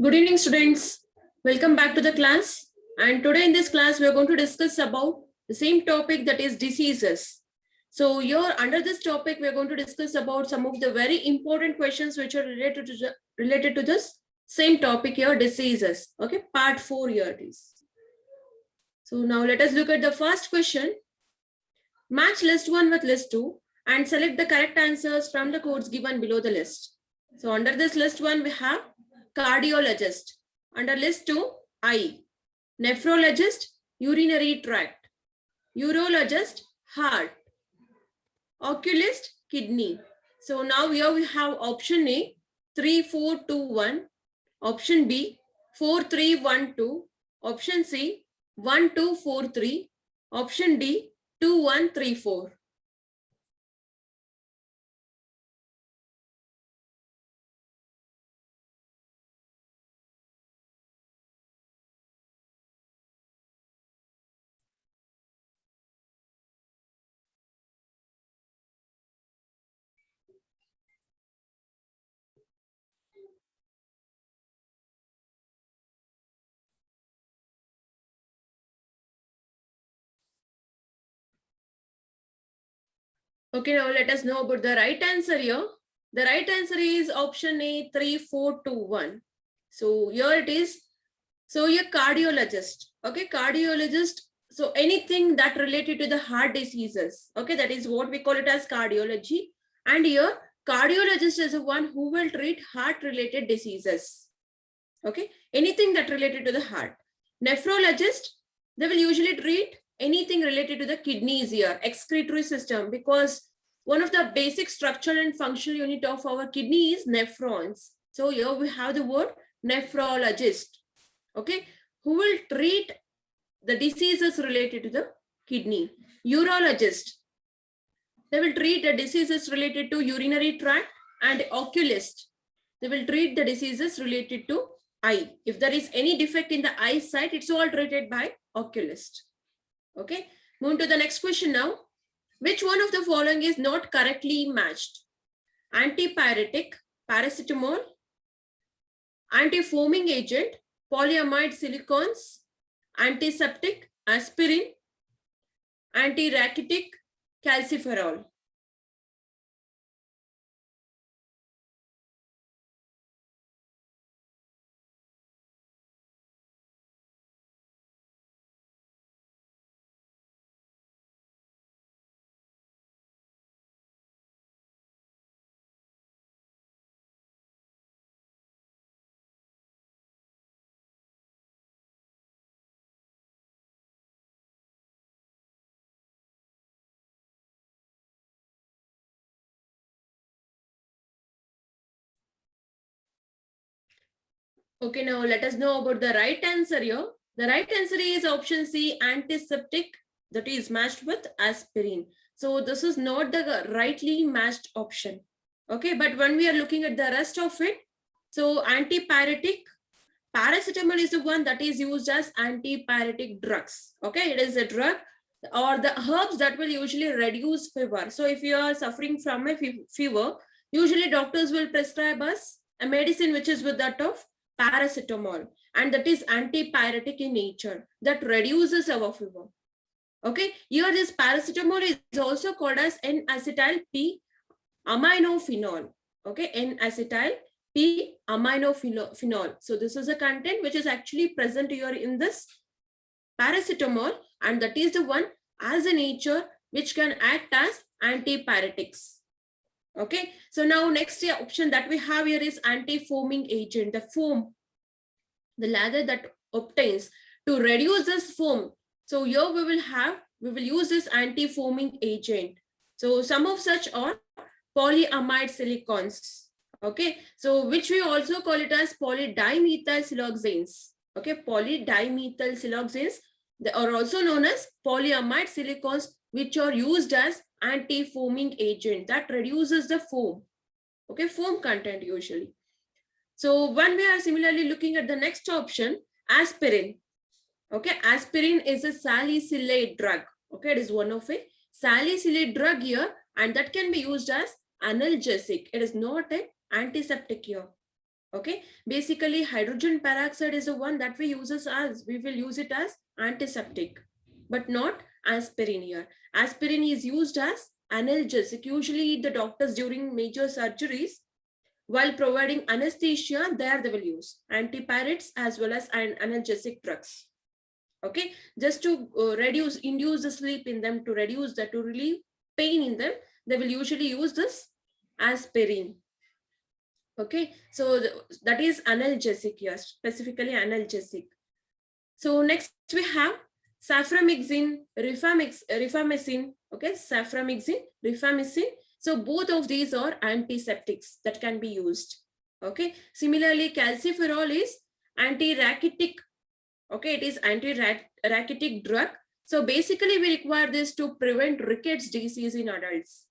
Good evening, students. Welcome back to the class. And today in this class, we are going to discuss about the same topic, that is diseases. So here under this topic, we are going to discuss about some of the very important questions which are related to this same topic here, diseases. Okay, part 4 here it is. So now let us look at the first question. Match list 1 with list 2 and select the correct answers from the codes given below the list. So under this list 1, we have cardiologist. Under list 2, eye. Nephrologist, urinary tract. Urologist, heart. Oculist, kidney. So now here we have option A, 3, 4, 2, 1. Option B, 4, 3, 1, 2. Option C, 1, 2, 4, 3. Option D, 2, 1, 3, 4. Okay, now let us know about the right answer here. The right answer is option A, 3, 4, 2, 1. So here it is. So a cardiologist, okay, cardiologist. So anything that related to the heart diseases, okay, that is what we call it as cardiology. And here cardiologist is the one who will treat heart related diseases. Okay, anything that related to the heart. Nephrologist, they will usually treat anything related to the kidneys here, excretory system, because one of the basic structural and functional unit of our kidney is nephrons. So here we have the word nephrologist, okay, who will treat the diseases related to the kidney. Urologist, they will treat the diseases related to urinary tract. And oculist, they will treat the diseases related to eye. If there is any defect in the eyesight, it's all treated by oculist. Okay, move to the next question now. Which one of the following is not correctly matched? Antipyretic, paracetamol, anti-foaming agent, polyamide silicones, antiseptic, aspirin, anti-rachitic, calciferol. Okay, now let us know about the right answer here. The right answer is option C, antiseptic, that is matched with aspirin. So this is not the rightly matched option. Okay, but when we are looking at the rest of it, so antipyretic, paracetamol is the one that is used as antipyretic drugs. Okay, it is a drug or the herbs that will usually reduce fever. So if you are suffering from a fever, usually doctors will prescribe us a medicine which is with that of paracetamol, and that is antipyretic in nature, that reduces our fever. Okay, here this paracetamol is also called as N-acetyl P-aminophenol. Okay, N-acetyl P-aminophenol. So this is a content which is actually present here in this paracetamol, and that is the one as a nature which can act as antipyretics. Okay, so now next option that we have here is anti-foaming agent, the foam, the lather that obtains to reduce this foam. So here we will use this anti-foaming agent. So some of such are polyamide silicones. Okay, so which we also call it as polydimethyl siloxanes. Okay, polydimethyl siloxanes, they are also known as polyamide silicones, which are used as anti-foaming agent that reduces the foam. Okay, foam content usually. So when we are similarly looking at the next option, aspirin. Okay, aspirin is a salicylate drug. Okay, it is one of a salicylate drug here, and that can be used as analgesic. It is not an antiseptic here. Okay, basically hydrogen peroxide is the one that we will use it as antiseptic, but not aspirin here. Aspirin is used as analgesic. Usually the doctors during major surgeries, while providing anesthesia, there they will use antipyretics as well as analgesic drugs. Okay, just to induce the sleep in them, to relieve pain in them, they will usually use this aspirin. Okay, so that is analgesic here, specifically analgesic. So next we have saframycin, rifamycin. Okay, saframycin, rifamycin. So both of these are antiseptics that can be used. Okay, similarly calciferol is anti-rachitic. Okay, it is anti-rachitic drug. So basically we require this to prevent rickets disease in adults.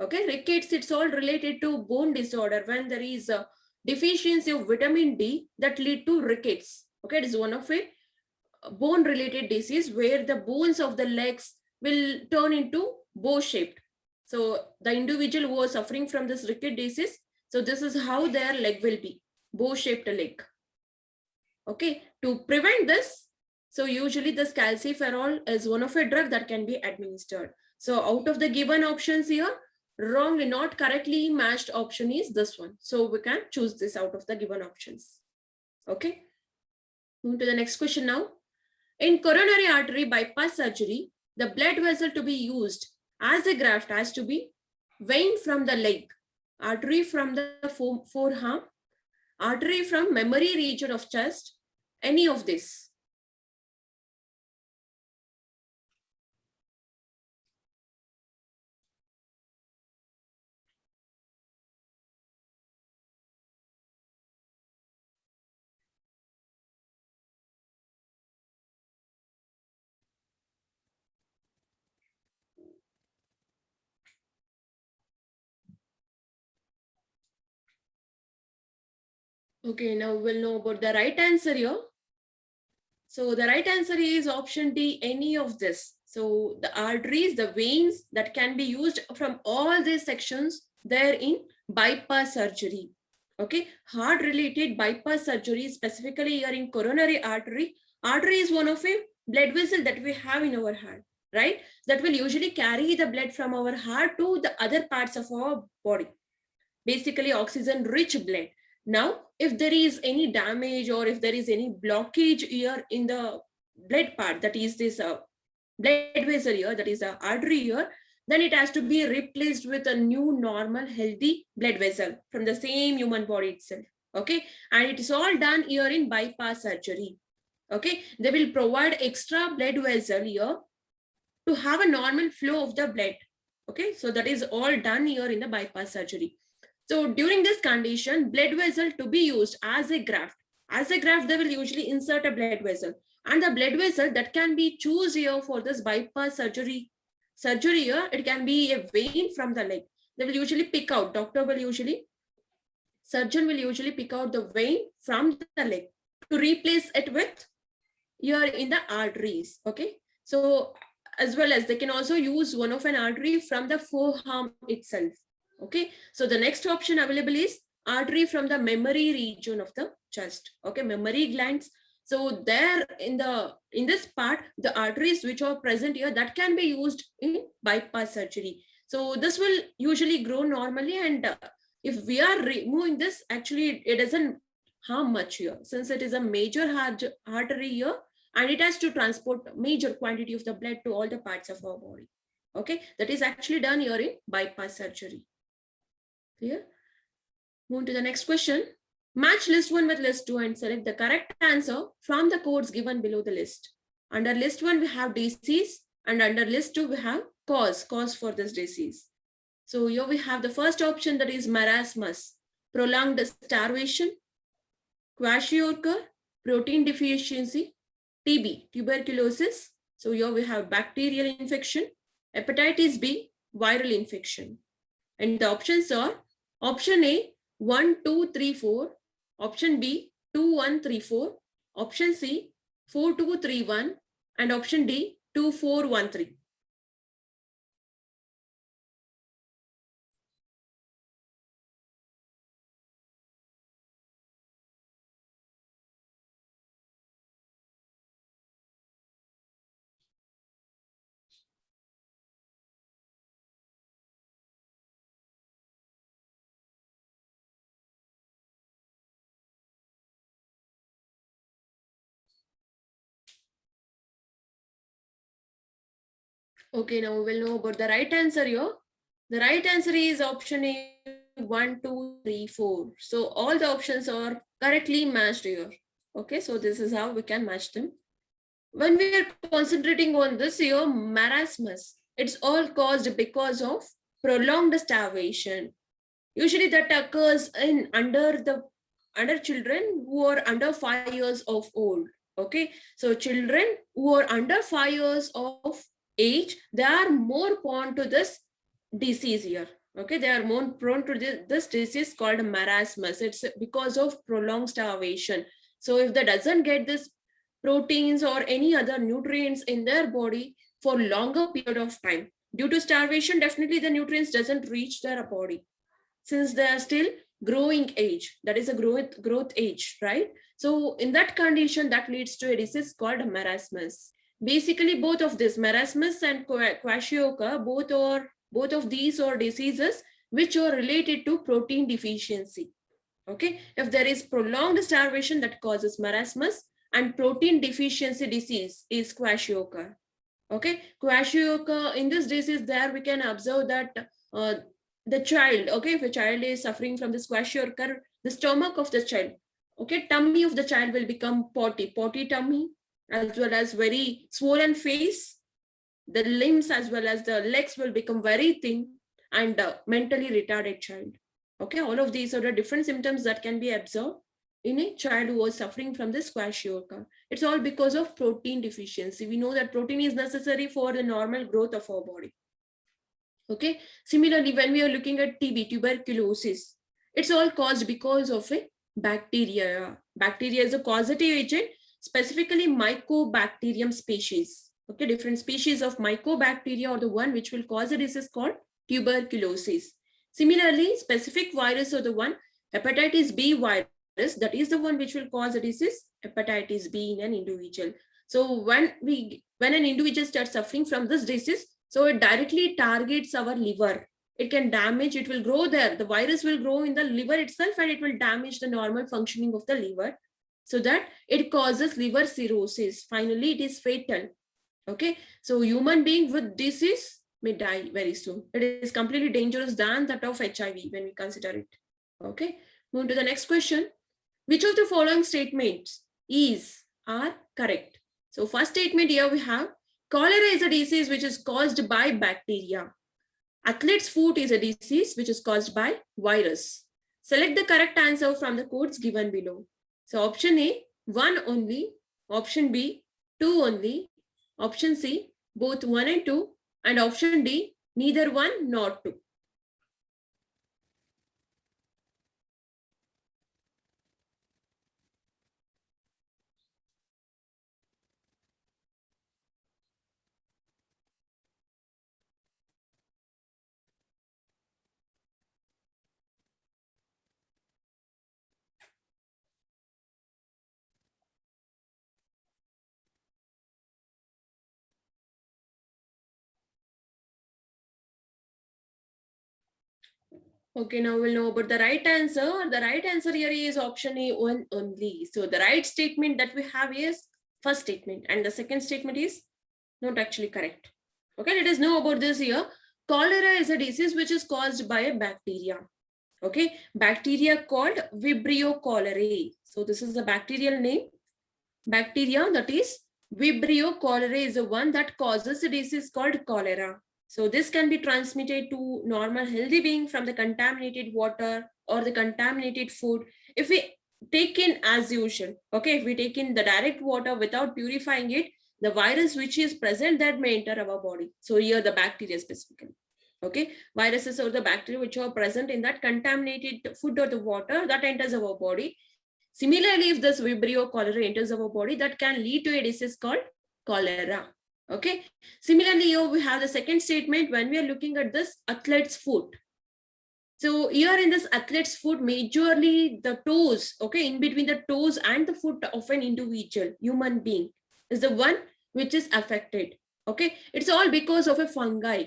Okay, rickets, it's all related to bone disorder when there is a deficiency of vitamin D that lead to rickets. Okay, it is one of a bone related disease where the bones of the legs will turn into bow shaped. So the individual who is suffering from this ricket disease, so this is how their leg will be, bow shaped leg. Okay, to prevent this, so usually this calciferol is one of a drug that can be administered. So out of the given options here, wrong, not correctly matched option is this one. So we can choose this out of the given options. Okay, move to the next question now. In coronary artery bypass surgery, the blood vessel to be used as a graft has to be vein from the leg, artery from the forearm, artery from memory region of chest, any of this. Okay, now we'll know about the right answer here. So the right answer is option D, any of this. So the arteries, the veins that can be used from all these sections there in bypass surgery. Okay, heart related bypass surgery, specifically here in coronary artery. Artery is one of a blood vessel that we have in our heart, right? That will usually carry the blood from our heart to the other parts of our body. Basically oxygen rich blood. Now, if there is any damage or if there is any blockage here in the blood part, that is this blood vessel here, that is a artery here, then it has to be replaced with a new normal healthy blood vessel from the same human body itself. Okay, and it is all done here in bypass surgery. Okay, they will provide extra blood vessel here to have a normal flow of the blood. Okay, so that is all done here in the bypass surgery. So during this condition, blood vessel to be used as a graft. As a graft, they will usually insert a blood vessel. And the blood vessel that can be choose here for this bypass surgery here, it can be a vein from the leg. They will usually pick out, surgeon will usually pick out the vein from the leg to replace it with here in the arteries. Okay, so as well as they can also use one of an artery from the forearm itself. Okay, so the next option available is artery from the memory region of the chest. Okay, memory glands. So there in this part, the arteries which are present here, that can be used in bypass surgery. So this will usually grow normally, and if we are removing this, actually it doesn't harm much here, since it is a major artery here, and it has to transport major quantity of the blood to all the parts of our body. Okay, that is actually done here in bypass surgery. Clear? Move to the next question. Match list 1 with list 2 and select the correct answer from the codes given below the list. Under list 1, we have disease, and under list 2, we have cause for this disease. So here we have the first option, that is marasmus, prolonged starvation, kwashiorkor, protein deficiency, TB, tuberculosis. So here we have bacterial infection, hepatitis B, viral infection. And the options are option A, 1, 2, 3, 4, option B, 2, 1, 3, 4, option C, 4, 2, 3, 1, and option D, 2, 4, 1, 3. Okay, now we will know about the right answer here. The right answer is option A, 1, 2, 3, 4. So all the options are correctly matched here. Okay, so this is how we can match them. When we are concentrating on this here, marasmus, it's all caused because of prolonged starvation. Usually that occurs in under children who are under 5 years of old. Okay, so children who are under 5 years of age, they are more prone to this disease here. Okay, they are more prone to this disease called marasmus. It's because of prolonged starvation. So if they doesn't get this proteins or any other nutrients in their body for longer period of time, due to starvation, definitely the nutrients doesn't reach their body since they are still growing age. That is a growth age, right? So in that condition, that leads to a disease called marasmus. Basically, both of this, marasmus and kwashiorkor, both of these are diseases which are related to protein deficiency. Okay, if there is prolonged starvation, that causes marasmus, and protein deficiency disease is kwashiorkor. Okay, kwashiorkor, in this disease, there we can observe that the child, okay, if a child is suffering from this kwashiorkor, the stomach of the child, okay, tummy of the child will become potty tummy, as well as very swollen face. The limbs as well as the legs will become very thin, and mentally retarded child. Okay, all of these are the different symptoms that can be observed in a child who was suffering from this kwashiorkor. It's all because of protein deficiency. We know that protein is necessary for the normal growth of our body. Okay, similarly, when we are looking at TB, tuberculosis, it's all caused because of a bacteria. Bacteria is a causative agent, specifically Mycobacterium species. Okay, different species of mycobacteria are the one which will cause a disease called tuberculosis. Similarly, specific virus are the one, hepatitis B virus, that is the one which will cause a disease, hepatitis B in an individual. So when an individual starts suffering from this disease, so it directly targets our liver. It can damage, it will grow there. The virus will grow in the liver itself, and it will damage the normal functioning of the liver, so that it causes liver cirrhosis. Finally, it is fatal. Okay, so human being with disease may die very soon. It is completely dangerous than that of HIV when we consider it. Okay, move to the next question. Which of the following statements are correct? So first statement here we have, cholera is a disease which is caused by bacteria. Athlete's foot is a disease which is caused by virus. Select the correct answer from the codes given below. So option A, 1 only. Option B, 2 only. Option C, both 1 and 2. And option D, neither 1 nor 2. Okay, now we'll know about the right answer. The right answer here is option A, 1 only. So the right statement that we have is first statement, and the second statement is not actually correct. Okay, let us know about this here. Cholera is a disease which is caused by a bacteria. Okay, bacteria called Vibrio cholerae. So this is the bacterial name. Bacteria, that is Vibrio cholerae, is the one that causes a disease called cholera. So this can be transmitted to normal healthy being from the contaminated water or the contaminated food. If we take in as usual, okay, if we take in the direct water without purifying it, the virus which is present that may enter our body. So here the bacteria specifically. Okay, viruses or the bacteria which are present in that contaminated food or the water that enters our body. Similarly, if this Vibrio cholerae enters our body, that can lead to a disease called cholera. Okay. Similarly, here we have the second statement when we are looking at this athlete's foot. So here in this athlete's foot, majorly the toes, okay, in between the toes and the foot of an individual human being is the one which is affected. Okay, it's all because of a fungi.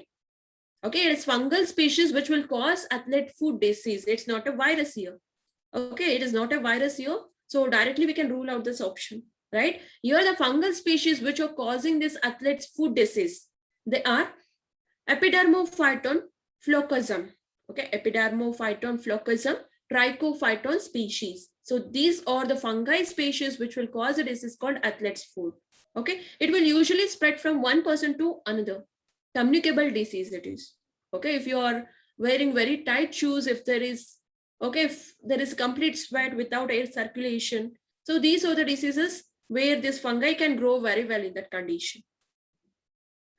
Okay, it is fungal species which will cause athlete foot disease. It's not a virus here. Okay, it is not a virus here. So directly we can rule out this option, right? Here the fungal species which are causing this athlete's foot disease, They are epidermophyton flocosum, okay, epidermophyton flocosum, trichophyton species. So these are the fungi species which will cause a disease called athlete's foot. Okay, it will usually spread from one person to another. Communicable disease it is. Okay, if you are wearing very tight shoes, if there is, okay, if there is complete sweat without air circulation, so these are the diseases where this fungi can grow very well in that condition.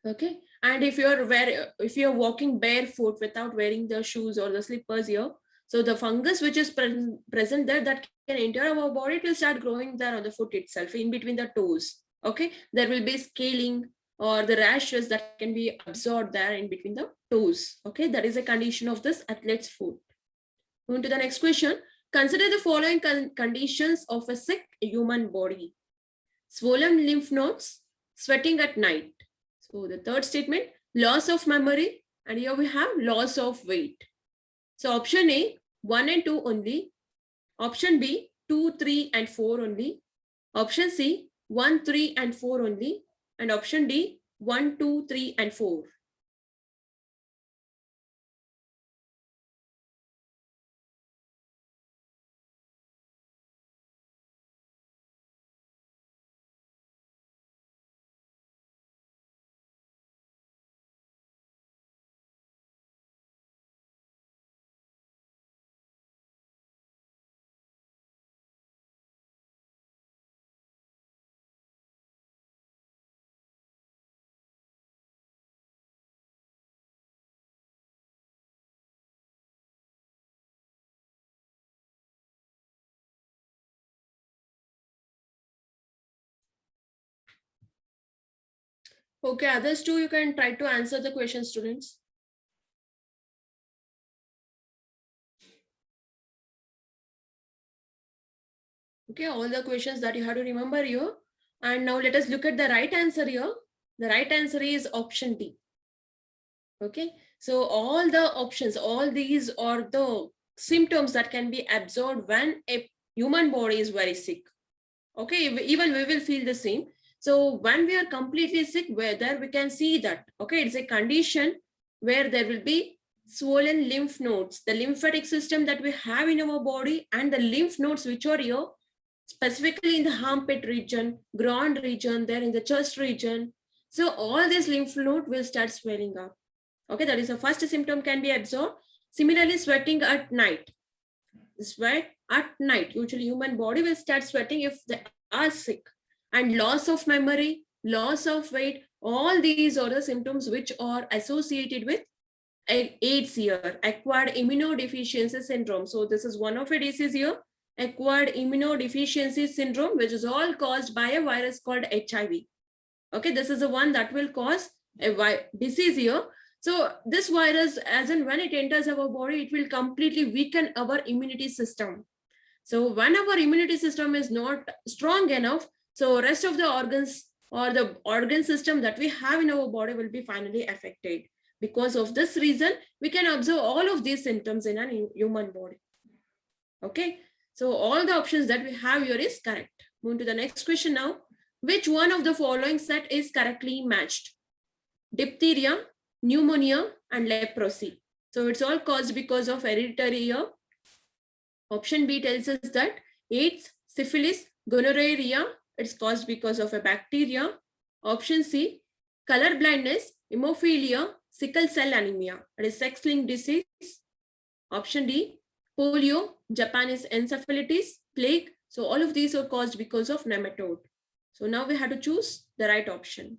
Okay, and if you're walking barefoot without wearing the shoes or the slippers here, so the fungus which is present there that can enter our body, it will start growing there on the foot itself, in between the toes. Okay, there will be scaling or the rashes that can be absorbed there in between the toes. Okay, that is a condition of this athlete's foot. Moving to the next question. Consider the following conditions of a sick human body: swollen lymph nodes, sweating at night. So the third statement, loss of memory, and here we have loss of weight. So option A, 1 and 2 only. Option B, 2, 3 and 4 only. Option C, 1, 3 and 4 only. And option D, 1, 2, 3 and 4. Okay, others too, you can try to answer the question, students. Okay, all the questions that you have to remember here. And now let us look at the right answer here. The right answer is option D. Okay, so all the options, all these are the symptoms that can be absorbed when a human body is very sick. Okay, even we will feel the same. So when we are completely sick, whether we can see that, okay, it's a condition where there will be swollen lymph nodes, the lymphatic system that we have in our body, and the lymph nodes which are here specifically in the armpit region, groin region, there in the chest region. So all this lymph node will start swelling up. Okay, that is the first symptom can be absorbed. Similarly, sweating at night. Sweat at night. Usually human body will start sweating if they are sick. And loss of memory, loss of weight, all these are the symptoms which are associated with AIDS here, acquired immunodeficiency syndrome. So this is one of a disease here, acquired immunodeficiency syndrome, which is all caused by a virus called HIV. Okay, this is the one that will cause a disease here. So this virus, as in when it enters our body, it will completely weaken our immunity system. So when our immunity system is not strong enough, so rest of the organs or the organ system that we have in our body will be finally affected. Because of this reason, we can observe all of these symptoms in a human body. Okay, so all the options that we have here is correct. Move to the next question now. Which one of the following set is correctly matched? Diphtheria, pneumonia, and leprosy. So it's all caused because of hereditary here. Option B tells us that AIDS, syphilis, gonorrhea, it's caused because of a bacteria. Option C, color blindness, hemophilia, sickle cell anemia, it is sex-linked disease. Option D, polio, Japanese encephalitis, plague. So all of these are caused because of nematode. So now we have to choose the right option.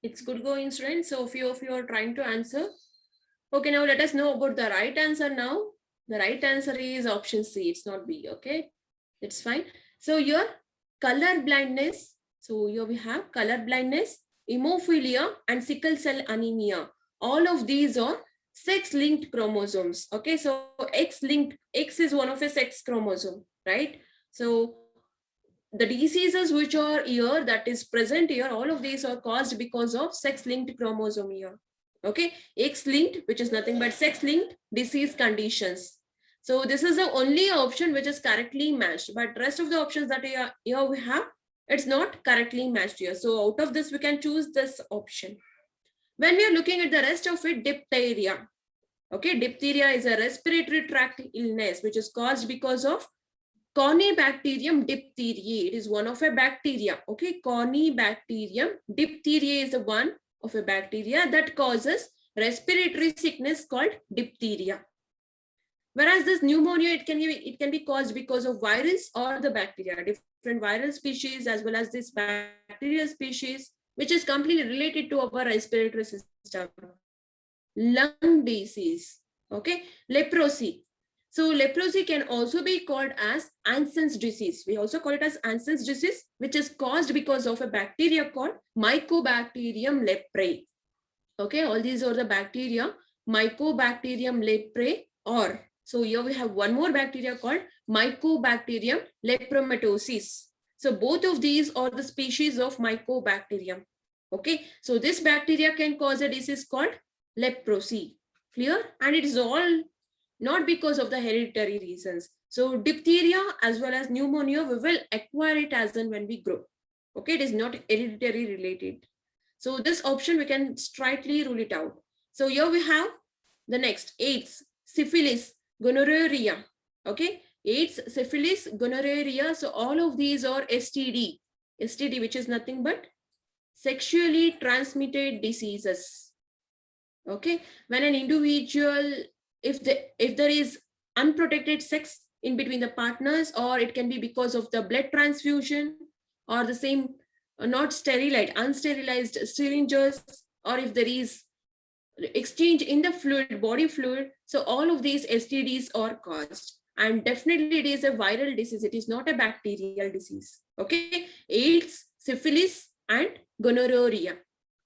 It's good going, students. So few of you are trying to answer. Okay, now let us know about the right answer now. The right answer is option C. It's not B, okay? It's fine. So your color blindness. So here we have color blindness, hemophilia, and sickle cell anemia. All of these are sex-linked chromosomes. Okay, so X-linked, X is one of a sex chromosome, right? So the diseases which are here, that is present here, all of these are caused because of sex-linked chromosome here. Okay, X-linked, which is nothing but sex-linked disease conditions. So this is the only option which is correctly matched, but rest of the options that here we have, it's not correctly matched here. So out of this, we can choose this option. When we are looking at the rest of it, diphtheria. Okay, diphtheria is a respiratory tract illness which is caused because of Corynebacterium diphtheriae. It is one of a bacteria. Okay, Corynebacterium diphtheriae is the one of a bacteria that causes respiratory sickness called diphtheria. Whereas this pneumonia, it can be caused because of virus or the bacteria, different viral species as well as this bacterial species, which is completely related to our respiratory system. Lung disease. Okay, leprosy. So leprosy can also be called as Hansen's disease. We also call it as Hansen's disease, which is caused because of a bacteria called Mycobacterium leprae. Okay, all these are the bacteria, Mycobacterium leprae, or so here we have one more bacteria called Mycobacterium lepromatosis. So both of these are the species of Mycobacterium. Okay, so this bacteria can cause a disease called leprosy. Clear? And it is all not because of the hereditary reasons. So diphtheria as well as pneumonia, we will acquire it as and when we grow. Okay, it is not hereditary related. So this option, we can straightly rule it out. So here we have the next, AIDS, syphilis, gonorrhea. Okay, AIDS, syphilis, gonorrhea. So all of these are STD. STD, which is nothing but sexually transmitted diseases. Okay, when an individual, if there is unprotected sex in between the partners, or it can be because of the blood transfusion or the same not sterilized, unsterilized syringes, or if there is exchange in the fluid, body fluid. So all of these STDs are caused, and definitely it is a viral disease. It is not a bacterial disease. Okay, AIDS, syphilis, and gonorrhea.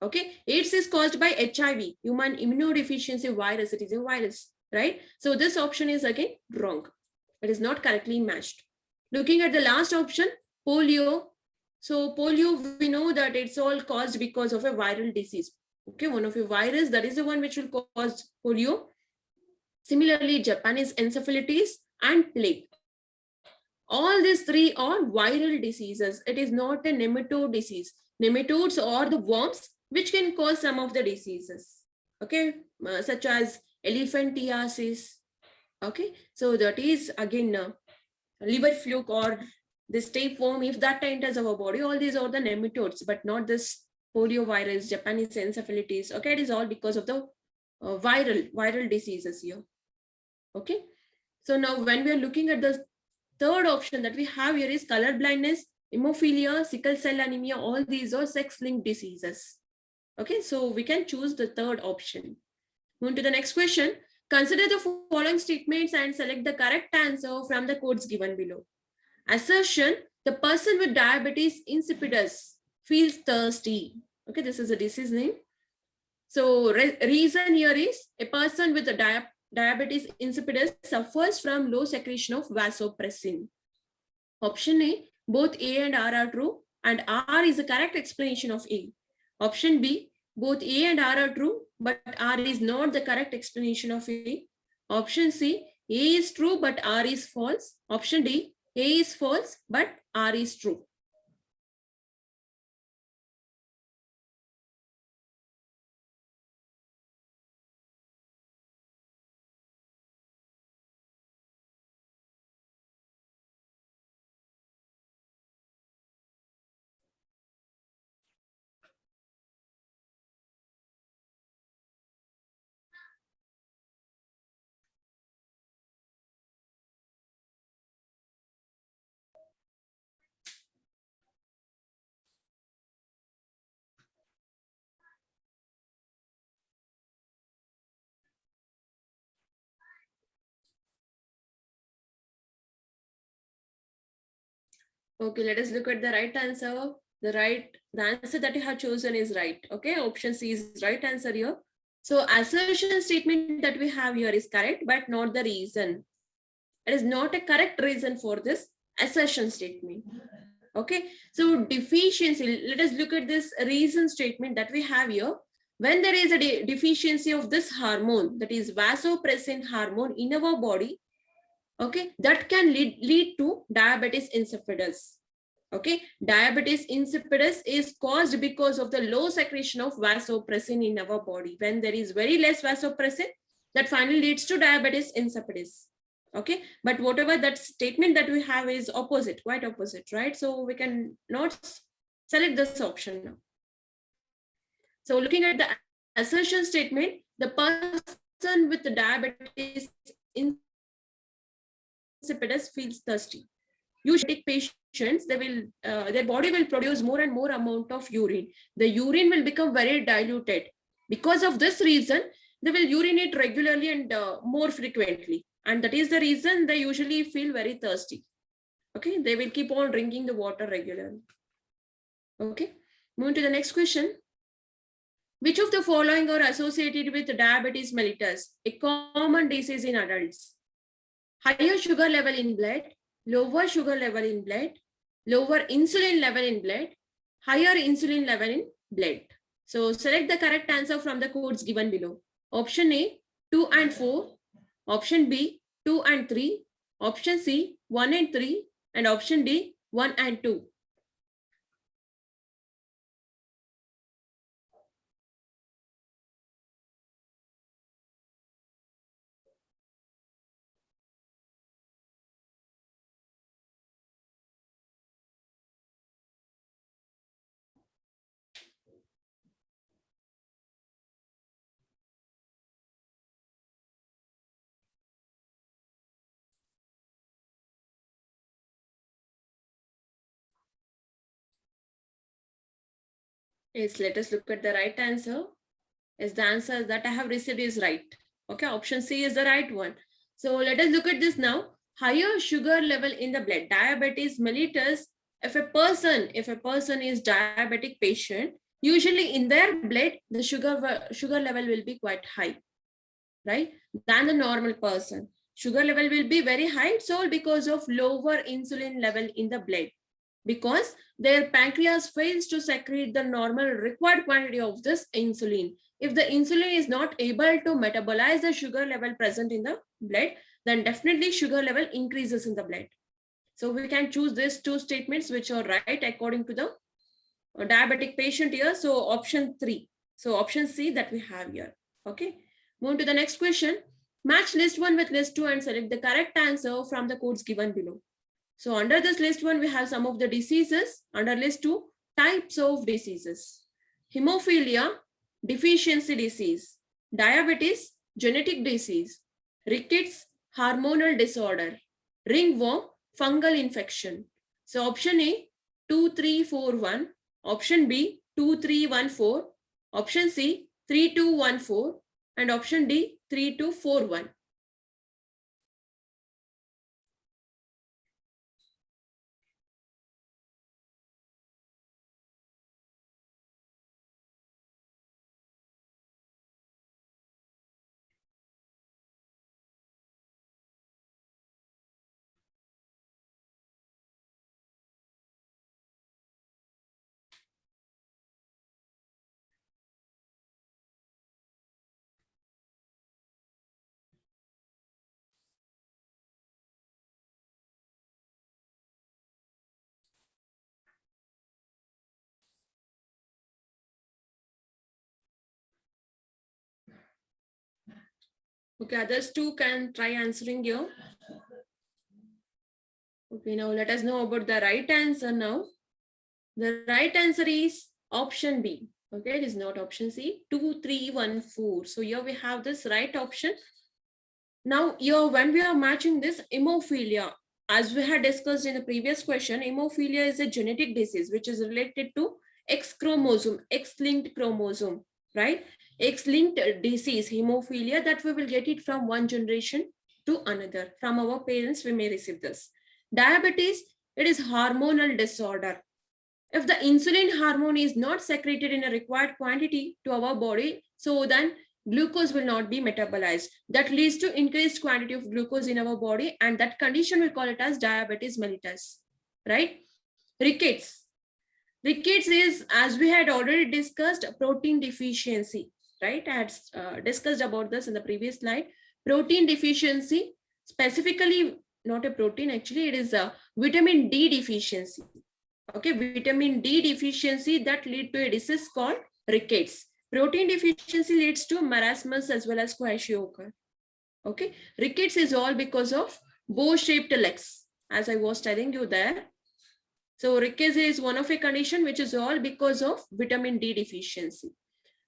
Okay, AIDS is caused by HIV, human immunodeficiency virus. It is a virus, right? So this option is again wrong. It is not correctly matched. Looking at the last option, polio. So polio, we know that it's all caused because of a viral disease. Okay, one of a virus, that is the one which will cause polio. Similarly, Japanese encephalitis and plague. All these three are viral diseases. It is not a nematode disease. Nematodes are the worms which can cause some of the diseases. Okay, such as elephantiasis. Okay, so that is again liver fluke or this tapeworm. If that enters our body, all these are the nematodes, but not this poliovirus, Japanese encephalitis. Okay, it is all because of the viral diseases here. Okay, so now when we are looking at the third option that we have here is color blindness, hemophilia, sickle cell anemia. All these are sex-linked diseases. Okay, so we can choose the third option. Moving to the next question. Consider the following statements and select the correct answer from the codes given below. Assertion: the person with diabetes insipidus feels thirsty. Okay, this is a disease name. So reason here is a person with a diabetes insipidus suffers from low secretion of vasopressin. Option A, both A and R are true, and R is the correct explanation of A. Option B, both A and R are true, but R is not the correct explanation of A. Option C, A is true, but R is false. Option D, A is false, but R is true. Okay, let us look at the right answer. The answer that you have chosen is right. Okay, option C is right answer here. So assertion statement that we have here is correct, but not the reason. It is not a correct reason for this assertion statement. Okay, so deficiency, let us look at this reason statement that we have here. When there is a deficiency of this hormone, that is vasopressin hormone in our body, okay, that can lead to diabetes insipidus. Okay, diabetes insipidus is caused because of the low secretion of vasopressin in our body. When there is very less vasopressin, that finally leads to diabetes insipidus. Okay, but whatever that statement that we have is opposite, quite opposite, right? So we can not select this option now. So looking at the assertion statement, the person with the diabetes insipidus feels thirsty. Usually patients, their body will produce more and more amount of urine. The urine will become very diluted. Because of this reason, they will urinate regularly and more frequently. And that is the reason they usually feel very thirsty. Okay, they will keep on drinking the water regularly. Okay, moving to the next question. Which of the following are associated with diabetes mellitus, a common disease in adults? Higher sugar level in blood, lower sugar level in blood, lower insulin level in blood, higher insulin level in blood. So select the correct answer from the codes given below. Option A, 2 and 4. Option B, 2 and 3. Option C, 1 and 3. And option D, 1 and 2. Yes, let us look at the right answer. Yes, the answer that I have received is right. Okay, option C is the right one. So let us look at this now. Higher sugar level in the blood, diabetes mellitus. If a person is diabetic patient, usually in their blood, the sugar level will be quite high, right, than the normal person. Sugar level will be very high, it's all because of lower insulin level in the blood, because their pancreas fails to secrete the normal required quantity of this insulin. If the insulin is not able to metabolize the sugar level present in the blood, then definitely sugar level increases in the blood. So we can choose these two statements which are right according to the diabetic patient here. So option 3. So option C that we have here. Okay. Move to the next question. Match list 1 with list 2 and select the correct answer from the codes given below. So under this list 1, we have some of the diseases. Under list 2, types of diseases. Hemophilia, deficiency disease. Diabetes, genetic disease. Rickets, hormonal disorder. Ringworm, fungal infection. So option A, 2341. Option B, 2314. Option C, 3214. And option D, 3241. Okay, others too can try answering here. Okay, now let us know about the right answer now. The right answer is option B. Okay, it is not option C, 2314. So here we have this right option. Now here when we are matching this hemophilia, as we had discussed in the previous question, hemophilia is a genetic disease which is related to X chromosome, X-linked chromosome, right? X-linked disease, hemophilia, that we will get it from one generation to another. From our parents, we may receive this. Diabetes It is hormonal disorder. If the insulin hormone is not secreted in a required quantity to our body, so then glucose will not be metabolized. That leads to increased quantity of glucose in our body, and that condition we call it as diabetes mellitus, right? Rickets. Rickets is, as we had already discussed, protein deficiency, right? I had discussed about this in the previous slide. Protein deficiency, specifically not a protein, actually it is a vitamin D deficiency. Okay, vitamin D deficiency that lead to a disease called rickets. Protein deficiency leads to marasmus as well as kwashiorkor. Okay, rickets is all because of bow-shaped legs, as I was telling you there. So rickets is one of a condition which is all because of vitamin D deficiency.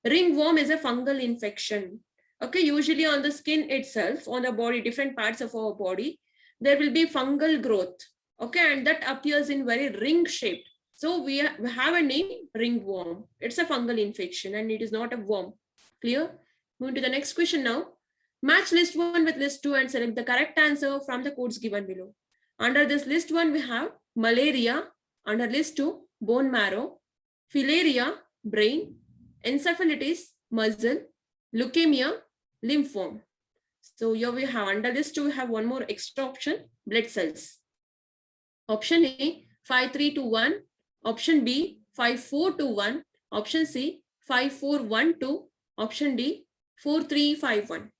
Ringworm is a fungal infection. Okay, usually on the skin itself, on the body, different parts of our body, there will be fungal growth. Okay, and that appears in very ring shaped. So we have a name, ringworm. It's a fungal infection and it is not a worm. Clear? Moving to the next question now. Match list 1 with list 2 and select the correct answer from the codes given below. Under this list 1, we have malaria. Under list 2, bone marrow, filaria, brain, encephalitis, muscle, leukemia, lymphoma. So here we have under list 2, we have one more extra option, blood cells. Option A, 5321. Option B, 5421. Option C, 5412. Option D, 4351.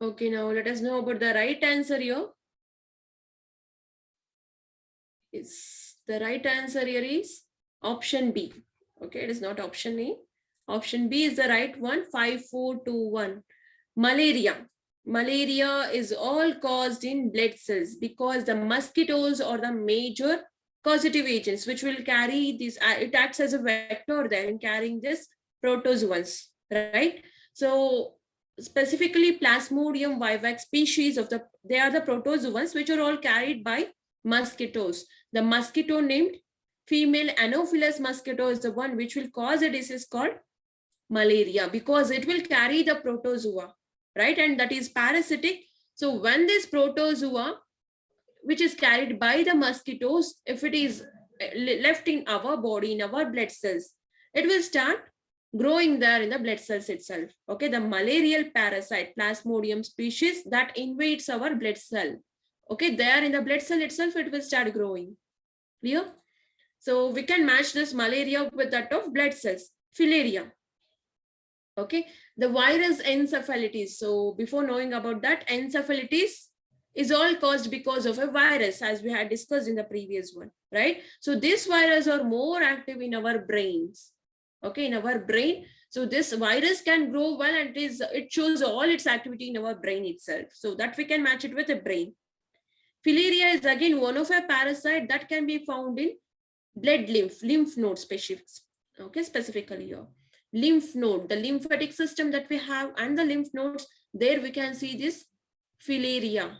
Okay, now let us know about the right answer here. The right answer here is option B. Okay, it is not option A. Option B is the right one, 5421. Malaria. Malaria is all caused in blood cells because the mosquitoes are the major causative agents which will carry this. It acts as a vector there in carrying this protozoans, right? So specifically Plasmodium vivax species they are the protozoans which are all carried by mosquitoes. The mosquito named female Anopheles mosquito is the one which will cause a disease called malaria because it will carry the protozoa, right? And that is parasitic. So when this protozoa, which is carried by the mosquitoes, if it is left in our body, in our blood cells, it will start growing there in the blood cells itself. Okay, the malarial parasite, Plasmodium species that invades our blood cell. Okay, there in the blood cell itself, it will start growing. Clear? So we can match this malaria with that of blood cells. Filaria. Okay, the virus encephalitis. So before knowing about that, encephalitis is all caused because of a virus, as we had discussed in the previous one, right? So this virus are more active in our brains. Okay, in our brain. So this virus can grow well and it shows all its activity in our brain itself. So that we can match it with a brain. Filaria is again one of a parasite that can be found in blood lymph node specifics. Okay, specifically here. Lymph node, the lymphatic system that we have and the lymph nodes, there we can see this filaria.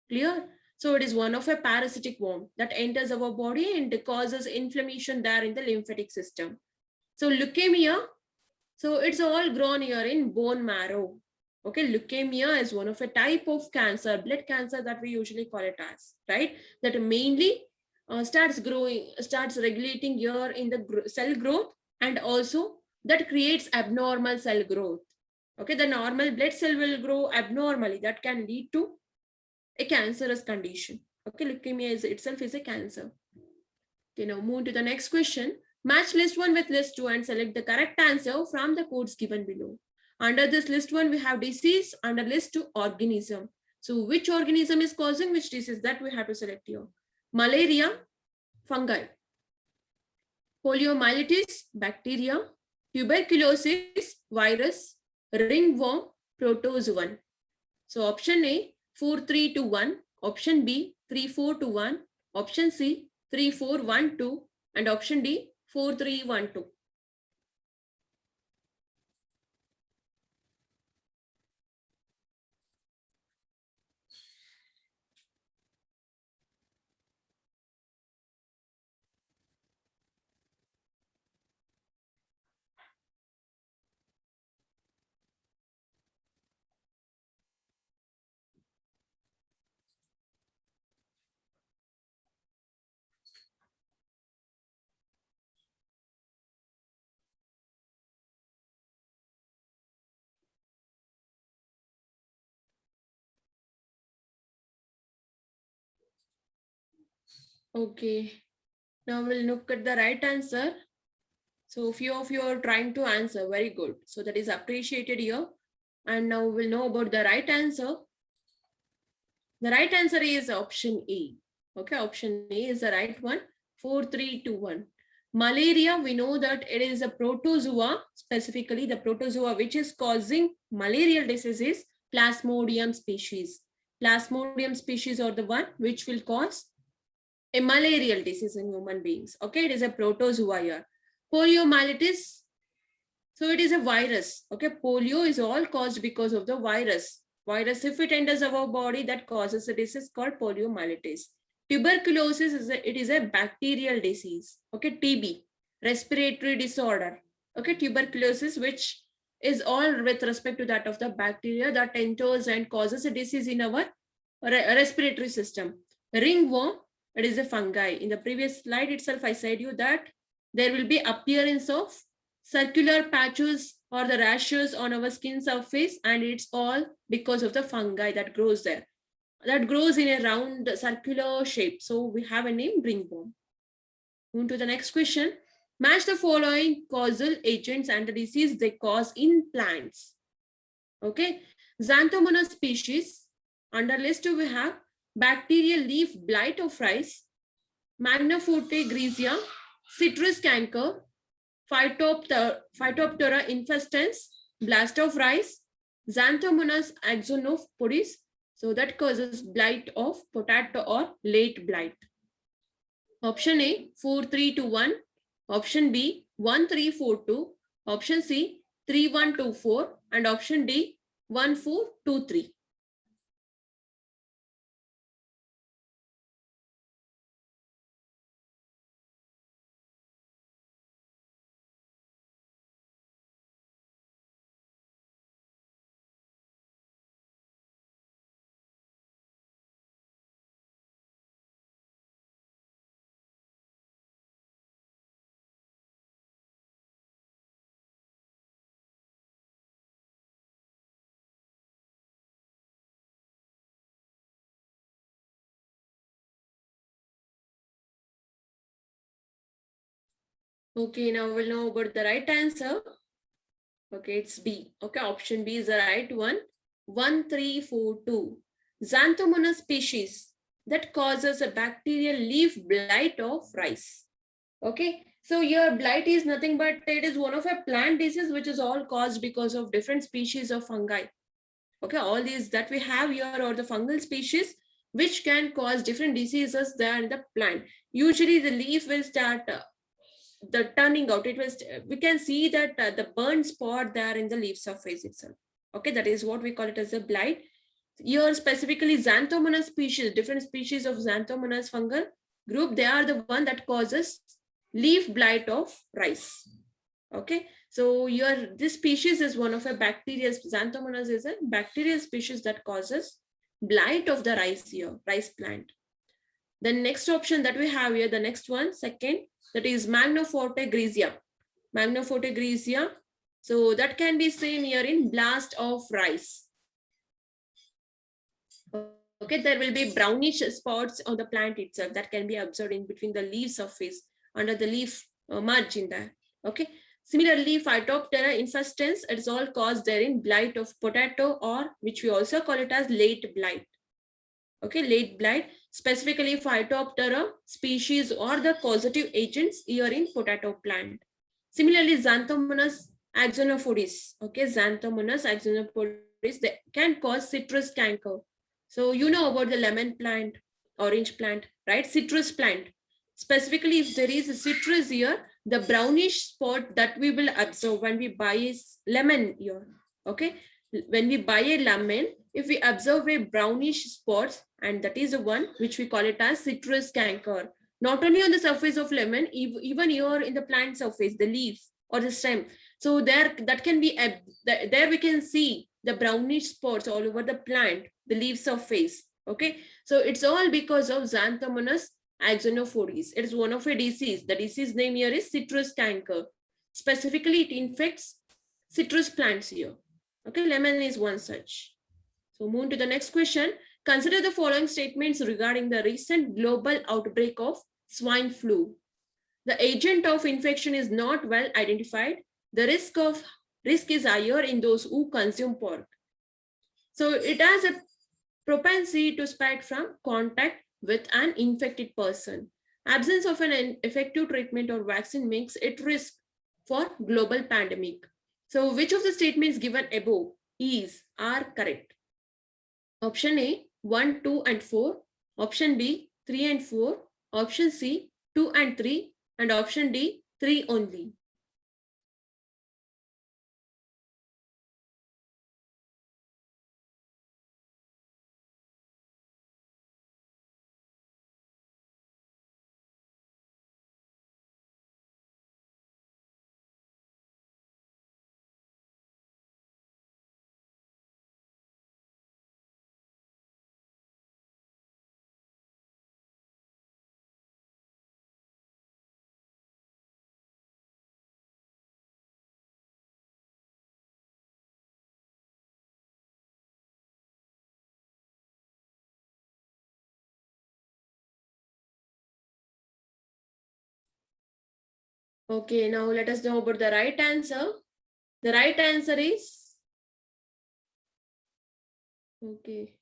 Clear? So it is one of a parasitic worm that enters our body and causes inflammation there in the lymphatic system. So leukemia, so it's all grown here in bone marrow. Okay, leukemia is one of a type of cancer, blood cancer that we usually call it as, right? That mainly starts regulating here in the cell growth, and also that creates abnormal cell growth. Okay, the normal blood cell will grow abnormally. That can lead to a cancerous condition. Okay, leukemia itself is a cancer. Okay, now move to the next question. Match list 1 with list 2 and select the correct answer from the codes given below. Under this list 1, we have disease. Under list 2, organism. So which organism is causing which disease? That we have to select here. Malaria, fungi. Poliomyelitis, bacteria. Tuberculosis, virus. Ringworm, protozoan. So option A, 4-3-2-1. Option B, 3-4-2-1. Option C, 3-4-1-2. And option D, 4-3-1-2. Okay. Now we'll look at the right answer. So few of you are trying to answer. Very good. So that is appreciated here. And now we'll know about the right answer. The right answer is option A. Okay, option A is the right one. 4-3-2-1. Malaria, we know that it is a protozoa, specifically the protozoa which is causing malarial disease is Plasmodium species. Plasmodium species are the one which will cause a malarial disease in human beings. Okay, it is a protozoa here. Poliomyelitis, so it is a virus. Okay, polio is all caused because of the virus. Virus, if it enters our body, that causes a disease called poliomyelitis. Tuberculosis is a bacterial disease. Okay, TB, respiratory disorder. Okay, tuberculosis, which is all with respect to that of the bacteria that enters and causes a disease in our respiratory system. Ringworm, it is a fungi. In the previous slide itself, I said you that there will be appearance of circular patches or the rashes on our skin surface, and it's all because of the fungi that grows there. That grows in a round circular shape. So we have a name, ringworm. Move to the next question. Match the following causal agents and the disease they cause in plants. Okay. Xanthomonas species. Under list we have bacterial leaf blight of rice, Magnaforte grisea, citrus canker, Phytophthora infestans, blast of rice, Xanthomonas axonopodis. So that causes blight of potato or late blight. Option A, 4-3-2-1. Option B, 1-3-4-2. Option C, 3-1-2-4. And option D, 1-4-2-3. Okay, now we'll know about the right answer. Okay, it's B. Okay, option B is the right one. 1-3-4-2. Xanthomonas species that causes a bacterial leaf blight of rice. Okay, so your blight is nothing but it is one of a plant disease which is all caused because of different species of fungi. Okay, all these that we have here are the fungal species which can cause different diseases there in the plant. Usually the leaf will start the turning out. It was, we can see that the burn spot there in the leaf surface itself. Okay, that is what we call it as a blight. Here specifically Xanthomonas species, different species of Xanthomonas fungal group, they are the one that causes leaf blight of rice. Okay, so here this species is one of a bacteria. Xanthomonas is a bacterial species that causes blight of the rice here, rice plant. The next option that we have here, the next one, second, that is Magnaforte grisea. Magnaforte grisea. So that can be seen here in blast of rice. Okay, there will be brownish spots on the plant itself that can be observed in between the leaf surface, under the leaf margin there. Okay. Similarly, Phytophthora infestans, it is all caused there in blight of potato, or which we also call it as late blight. Okay, late blight, specifically Phytophthora species or the causative agents here in potato plant. Similarly, Xanthomonas axonopodis. Okay, Xanthomonas axonopodis, they can cause citrus canker. So you know about the lemon plant, orange plant, right? Citrus plant. Specifically, if there is a citrus here, the brownish spot that we will observe when we buy a lemon here, okay? When we buy a lemon, if we observe a brownish spots, and that is the one which we call it as citrus canker. Not only on the surface of lemon, even here in the plant surface, the leaf or the stem. So there, that can be, there we can see the brownish spots all over the plant, the leaf surface, okay? So it's all because of Xanthomonas axonophoris. It is one of a disease. The disease name here is citrus canker. Specifically, it infects citrus plants here. Okay, lemon is one such. So move to the next question. Consider the following statements regarding the recent global outbreak of swine flu. The agent of infection is not well identified. The risk is higher in those who consume pork. So it has a propensity to spread from contact with an infected person. Absence of an effective treatment or vaccine makes it risk for global pandemic. So which of the statements given above are correct? Option A, 1, 2, and 4. Option B, 3 and 4. Option C, 2 and 3. And option D, 3 only. Okay, now let us know about the right answer. The right answer is, okay.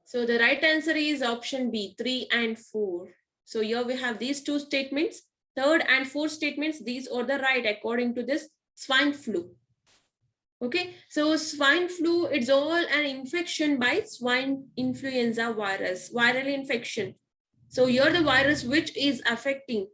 So the right answer is option B, 3 and 4. So here we have these two statements. Third and fourth statements, these are the right according to this swine flu. Okay, so swine flu, it's all an infection by swine influenza virus, viral infection. So here the virus which is affecting,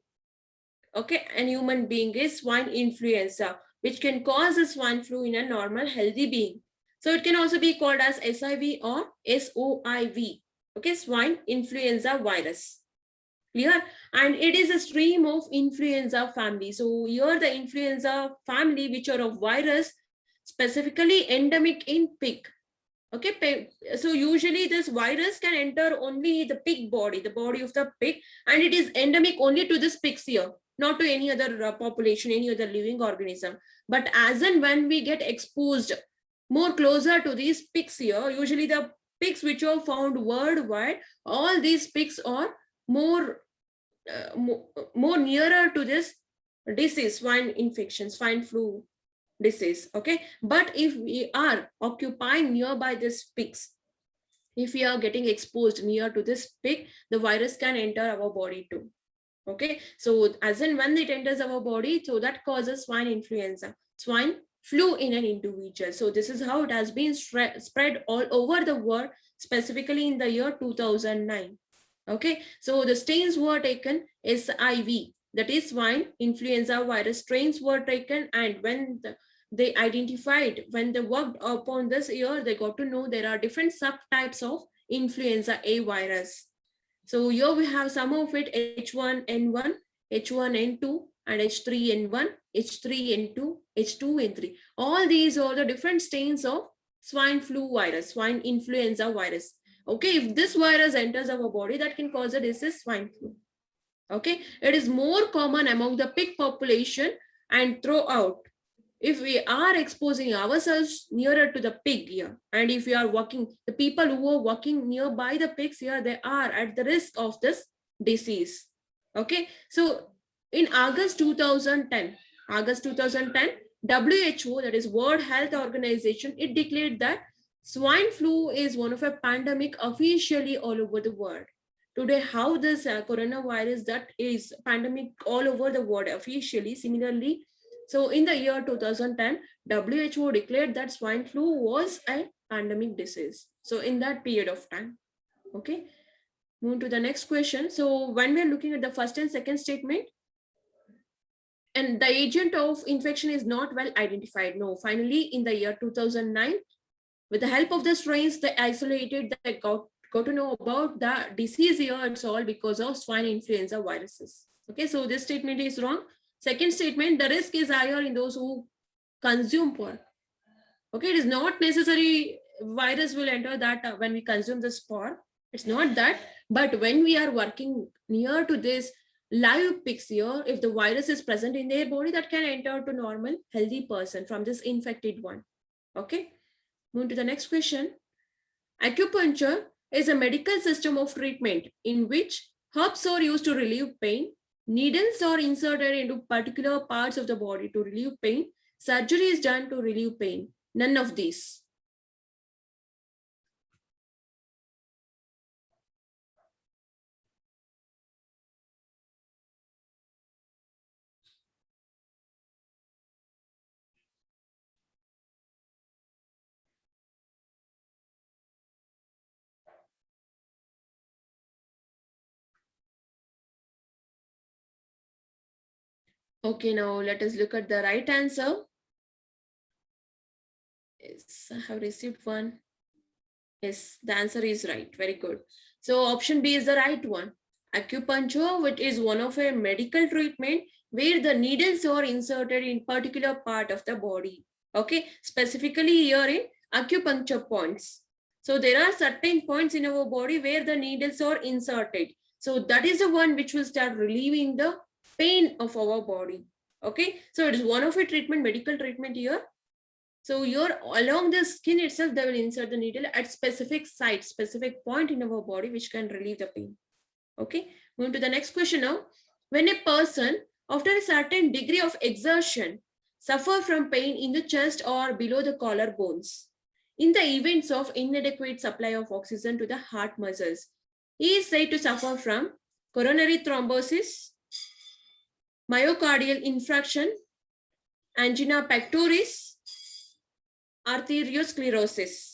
okay, an human being is swine influenza, which can cause a swine flu in a normal healthy being. So it can also be called as SIV or SOIV, okay, swine influenza virus. Clear? And it is a stream of influenza family. So here the influenza family, which are of virus, specifically endemic in pig. Okay, so usually this virus can enter only the pig body, the body of the pig, and it is endemic only to this pigs here, not to any other population, any other living organism. But as and when we get exposed more closer to these pigs here, usually the pigs which are found worldwide, all these pigs are more nearer to this disease, swine infection, swine flu disease. Okay, but if we are occupying nearby this pigs, if we are getting exposed near to this pig, the virus can enter our body too. Okay, so as and when it enters our body, so that causes swine influenza, swine flu in an individual. So this is how it has been spread all over the world, specifically in the year 2009. Okay, so the strains were taken SIV, that is swine influenza virus strains were taken, and when they identified, when they worked upon this year, they got to know there are different subtypes of influenza A virus. So here we have some of it: H1N1, H1N2, and H3N1, H3N2, H2N3. All these are the different strains of swine flu virus, swine influenza virus. Okay, if this virus enters our body, that can cause a disease, swine flu. Okay, it is more common among the pig population and throughout. If we are exposing ourselves nearer to the pig here, and if we are walking, the people who are walking nearby the pigs here, they are at the risk of this disease. Okay, so in August 2010, WHO, that is World Health Organization, it declared that swine flu is one of a pandemic officially all over the world. Today, how this coronavirus that is pandemic all over the world officially, similarly, so in the year 2010, WHO declared that swine flu was a pandemic disease. So in that period of time. Okay, move to the next question. So when we are looking at the first and second statement, and the agent of infection is not well identified. No, finally, in the year 2009, with the help of the strains, they isolated, they got to know about the disease here. It's all because of swine influenza viruses. Okay, so this statement is wrong. Second statement, the risk is higher in those who consume pork. Okay, it is not necessary virus will enter that when we consume the spore. It's not that, but when we are working near to this live pigs here, if the virus is present in their body, that can enter to normal healthy person from this infected one. Okay, move to the next question. Acupuncture is a medical system of treatment in which herbs are used to relieve pain, needles are inserted into particular parts of the body to relieve pain, surgery is done to relieve pain. None of these. Okay, now let us look at the right answer. Yes, I have received one. Yes, the answer is right. Very good. So option B is the right one. Acupuncture, which is one of a medical treatment where the needles are inserted in particular part of the body. Okay, specifically here in acupuncture points. So there are certain points in our body where the needles are inserted. So that is the one which will start relieving the pain of our body. Okay, so it is one of a treatment, medical treatment here. So here along the skin itself, they will insert the needle at specific site, specific point in our body, which can relieve the pain. Okay, moving to the next question now. When a person, after a certain degree of exertion, suffer from pain in the chest or below the collarbones, in the events of inadequate supply of oxygen to the heart muscles, he is said to suffer from coronary thrombosis, myocardial infarction, angina pectoris, arteriosclerosis.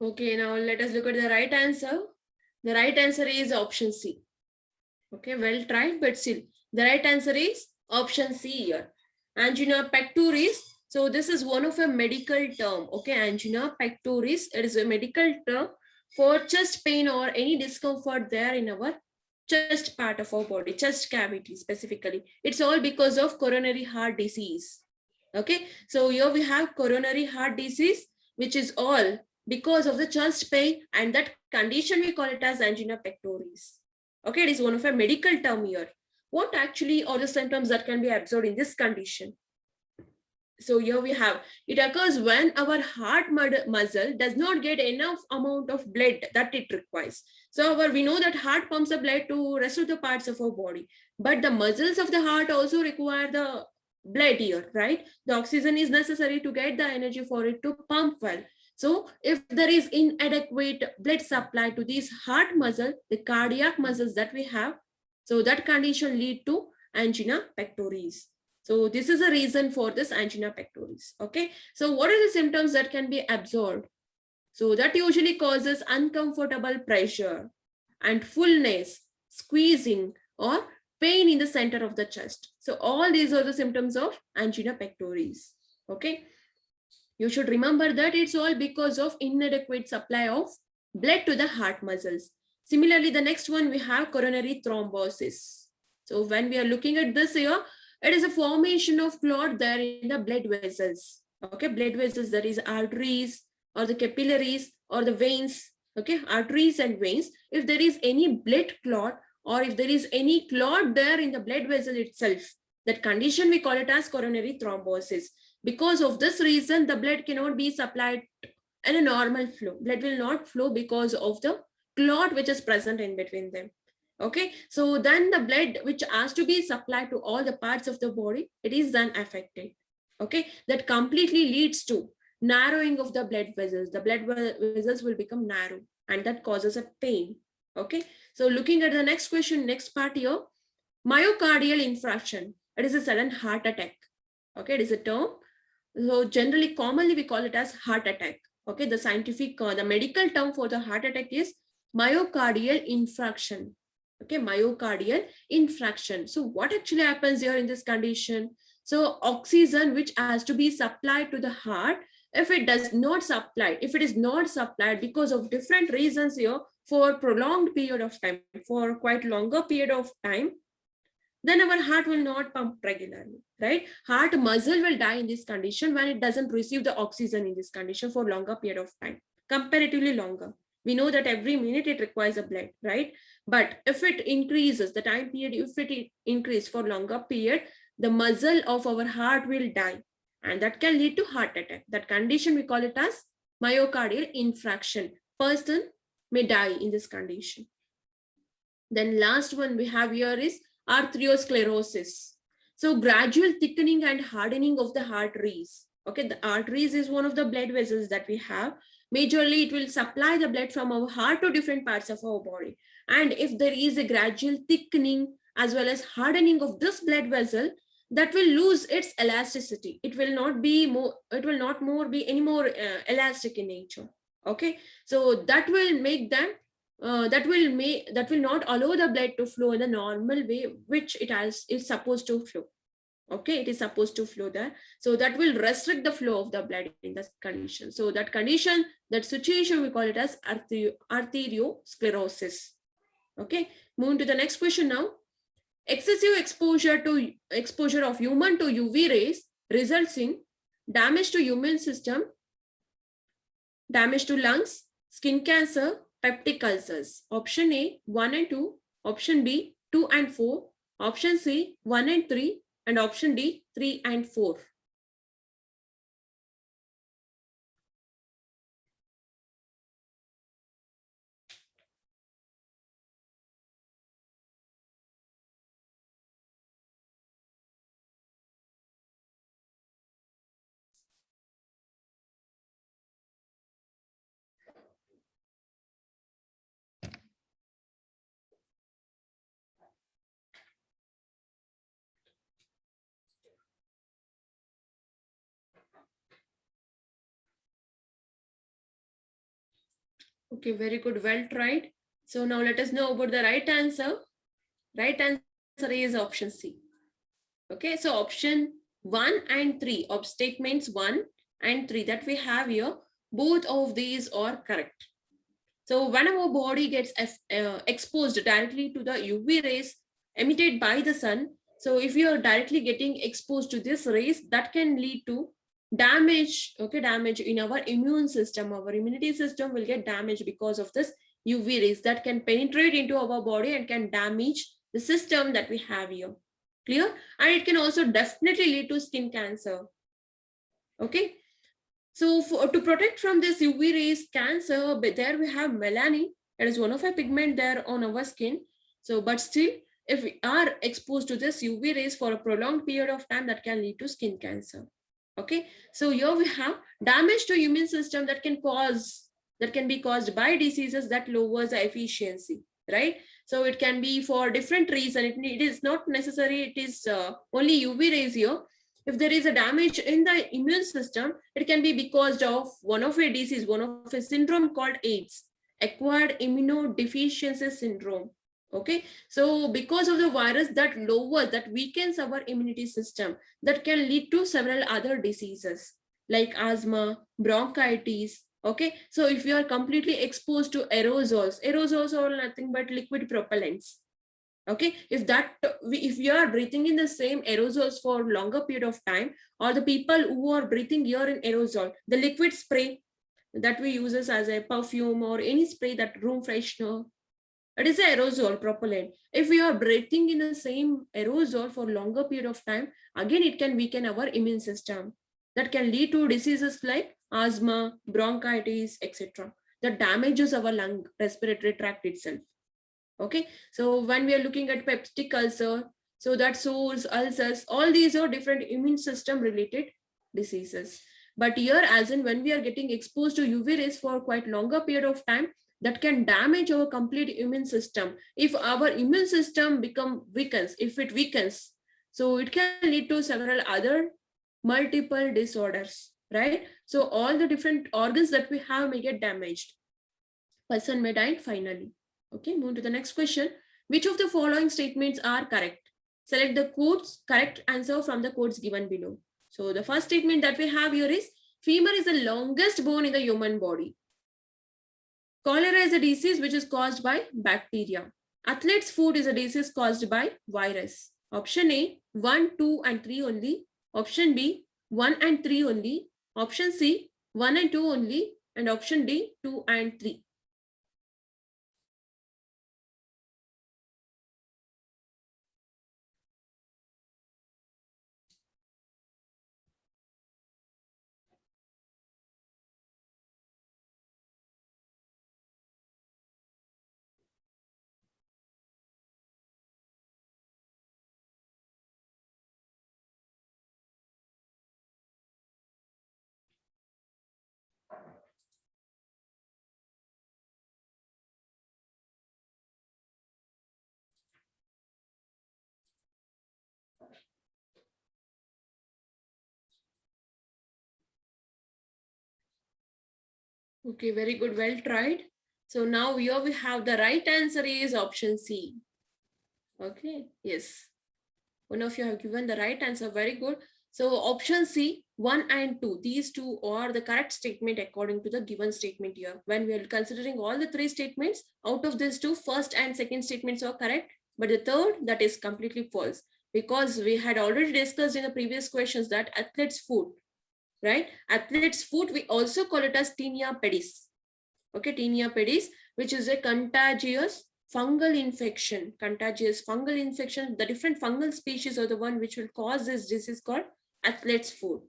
Okay, now let us look at the right answer. The right answer is option C. Okay, well tried, but still, the right answer is option C here. Angina pectoris. So this is one of a medical term. Okay, angina pectoris. It is a medical term for chest pain or any discomfort there in our chest part of our body, chest cavity specifically. It's all because of coronary heart disease. Okay, so here we have coronary heart disease, which is all because of the chest pain, and that condition we call it as angina pectoris. Okay, it is one of a medical term here. What actually are the symptoms that can be observed in this condition? So here we have, it occurs when our heart muscle does not get enough amount of blood that it requires. So we know that heart pumps the blood to rest of the parts of our body, but the muscles of the heart also require the blood here, right? The oxygen is necessary to get the energy for it to pump well. So if there is inadequate blood supply to these heart muscle, the cardiac muscles that we have, so that condition lead to angina pectoris. So this is a reason for this angina pectoris. Okay. So what are the symptoms that can be absorbed? So that usually causes uncomfortable pressure and fullness, squeezing, or pain in the center of the chest. So all these are the symptoms of angina pectoris. Okay. You should remember that it's all because of inadequate supply of blood to the heart muscles. Similarly, the next one we have coronary thrombosis. So when we are looking at this here, it is a formation of clot there in the blood vessels. Okay, blood vessels, that is arteries or the capillaries or the veins. Okay, arteries and veins. If there is any blood clot or if there is any clot there in the blood vessel itself, that condition we call it as coronary thrombosis. Because of this reason, the blood cannot be supplied in a normal flow. Blood will not flow because of the clot which is present in between them. Okay, so then the blood which has to be supplied to all the parts of the body, it is then affected. Okay, that completely leads to narrowing of the blood vessels. The blood vessels will become narrow, and that causes a pain. Okay, so looking at the next question, next part here, myocardial infarction. It is a sudden heart attack. Okay, it is a term. So generally, commonly we call it as heart attack. Okay, the scientific, the medical term for the heart attack is myocardial infarction. Okay, myocardial infarction. So what actually happens here in this condition? So oxygen which has to be supplied to the heart, if it is not supplied because of different reasons here, for prolonged period of time, for quite longer period of time, then our heart will not pump regularly, right? Heart muscle will die in this condition when it doesn't receive the oxygen in this condition for longer period of time, comparatively longer. We know that every minute it requires a blood, right? But if it increases the time period, if it increases for longer period, the muscle of our heart will die, and that can lead to heart attack. That condition we call it as myocardial infarction. Person may die in this condition. Then last one we have here is arteriosclerosis. So gradual thickening and hardening of the arteries. Okay, the arteries is one of the blood vessels that we have. Majorly, it will supply the blood from our heart to different parts of our body. And if there is a gradual thickening as well as hardening of this blood vessel, that will lose its elasticity. It will not be more. It will not be any more elastic in nature. Okay, so that will make them. That will not allow the blood to flow in the normal way which it's supposed to flow. Okay, it is supposed to flow there. So that will restrict the flow of the blood in this condition. So that condition, that situation, we call it as arteriosclerosis. Okay, moving to the next question now. Excessive exposure of human to UV rays results in damage to immune system, damage to lungs, skin cancer, peptic ulcers. Option A, 1 and 2. Option B, 2 and 4. Option C, 1 and 3. And option D, 3 and 4. Okay, very good. Well tried. So now let us know about the right answer. Right answer is option C. Okay, so option 1 and 3, of statements 1 and 3 that we have here, both of these are correct. So when our body gets exposed directly to the UV rays emitted by the sun, so if you are directly getting exposed to this rays, that can lead to damage, okay, damage in our immune system. Our immunity system will get damaged because of this UV rays that can penetrate into our body and can damage the system that we have here. Clear? And it can also definitely lead to skin cancer. Okay. So to protect from this UV rays cancer, there we have melanin. That is one of a pigment there on our skin. So, but still, if we are exposed to this UV rays for a prolonged period of time, that can lead to skin cancer. Okay. So here we have damage to immune system that can be caused by diseases that lowers the efficiency, right? So it can be for different reasons. It is not necessary. It is only UV rays here. If there is a damage in the immune system, it can be because of one of a disease, one of a syndrome called AIDS, acquired immunodeficiency syndrome. Okay, so because of the virus that lowers, that weakens our immunity system, that can lead to several other diseases like asthma, bronchitis. Okay, so if you are completely exposed to aerosols are nothing but liquid propellants. Okay, if you are breathing in the same aerosols for longer period of time, or the people who are breathing urine aerosol, the liquid spray that we use as a perfume or any spray, that room freshener, It is an aerosol propellant. If we are breathing in the same aerosol for longer period of time, again it can weaken our immune system. That can lead to diseases like asthma, bronchitis, etc. That damages our lung respiratory tract itself. Okay, so when we are looking at peptic ulcer, so that sores, ulcers, all these are different immune system related diseases. But here, as in when we are getting exposed to UV rays for quite longer period of time, that can damage our complete immune system. If our immune system weakens, if it weakens, so it can lead to several other multiple disorders, right? So all the different organs that we have may get damaged. Person may die finally. Okay, move to the next question. Which of the following statements are correct? Select the quotes, correct answer from the quotes given below. So the first statement that we have here is, femur is the longest bone in the human body. Cholera is a disease which is caused by bacteria. Athlete's foot is a disease caused by virus. Option A, 1, 2 and 3 only. Option B, 1 and 3 only. Option C, 1 and 2 only. And option D, 2 and 3. Okay, very good. Well tried. So now here we have the right answer is option C. Okay, yes. One of you have given the right answer. Very good. So option C, 1 and 2. These two are the correct statement according to the given statement here. When we are considering all the three statements, out of these two, first and second statements are correct. But the third, that is completely false. Because we had already discussed in the previous questions that athlete's foot, right? Athlete's foot, we also call it as tinea pedis. Okay, tinea pedis, which is a contagious fungal infection. Contagious fungal infection. The different fungal species are the one which will cause this disease called athlete's foot.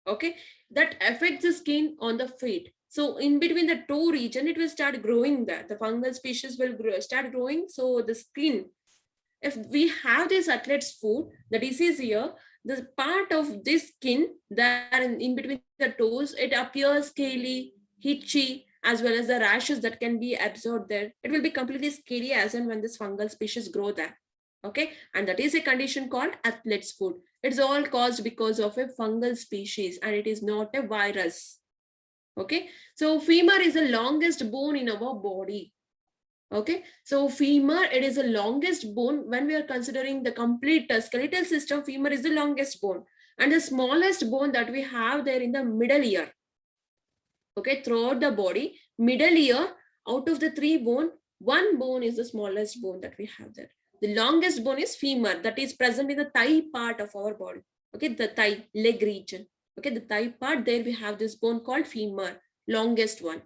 Okay, that affects the skin on the feet. So in between the toe region, it will start growing there. The fungal species will start growing. So the skin, if we have this athlete's foot, the disease here, the part of this skin that in between the toes, it appears scaly, itchy, as well as the rashes that can be absorbed there. It will be completely scary as and when this fungal species grow there. Okay, and that is a condition called athlete's foot. It's all caused because of a fungal species and it is not a virus. Okay, so femur is the longest bone in our body. Okay, so femur, it is the longest bone. When we are considering the complete skeletal system, femur is the longest bone and the smallest bone that we have there in the middle ear. Okay, throughout the body, middle ear, out of the three bone, one bone is the smallest bone that we have there. The longest bone is femur, that is present in the thigh part of our body. Okay, the thigh, leg region. Okay, the thigh part, there we have this bone called femur, longest one.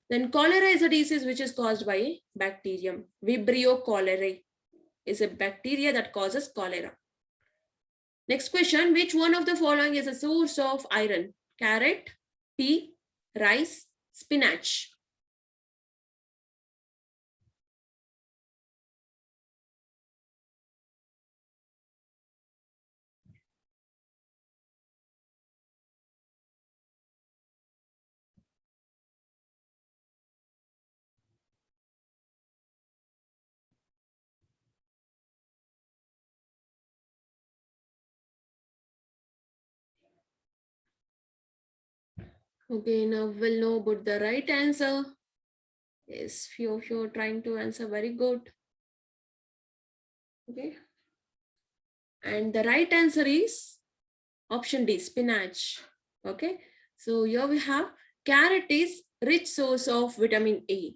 Then cholera is a disease which is caused by a bacterium. Vibrio cholerae is a bacteria that causes cholera. Next question, which one of the following is a source of iron? Carrot, pea, rice, spinach. Okay, now we'll know about the right answer. Yes, few of you are trying to answer very good. Okay. And the right answer is option D, spinach. Okay. So here we have carrot is rich source of vitamin A.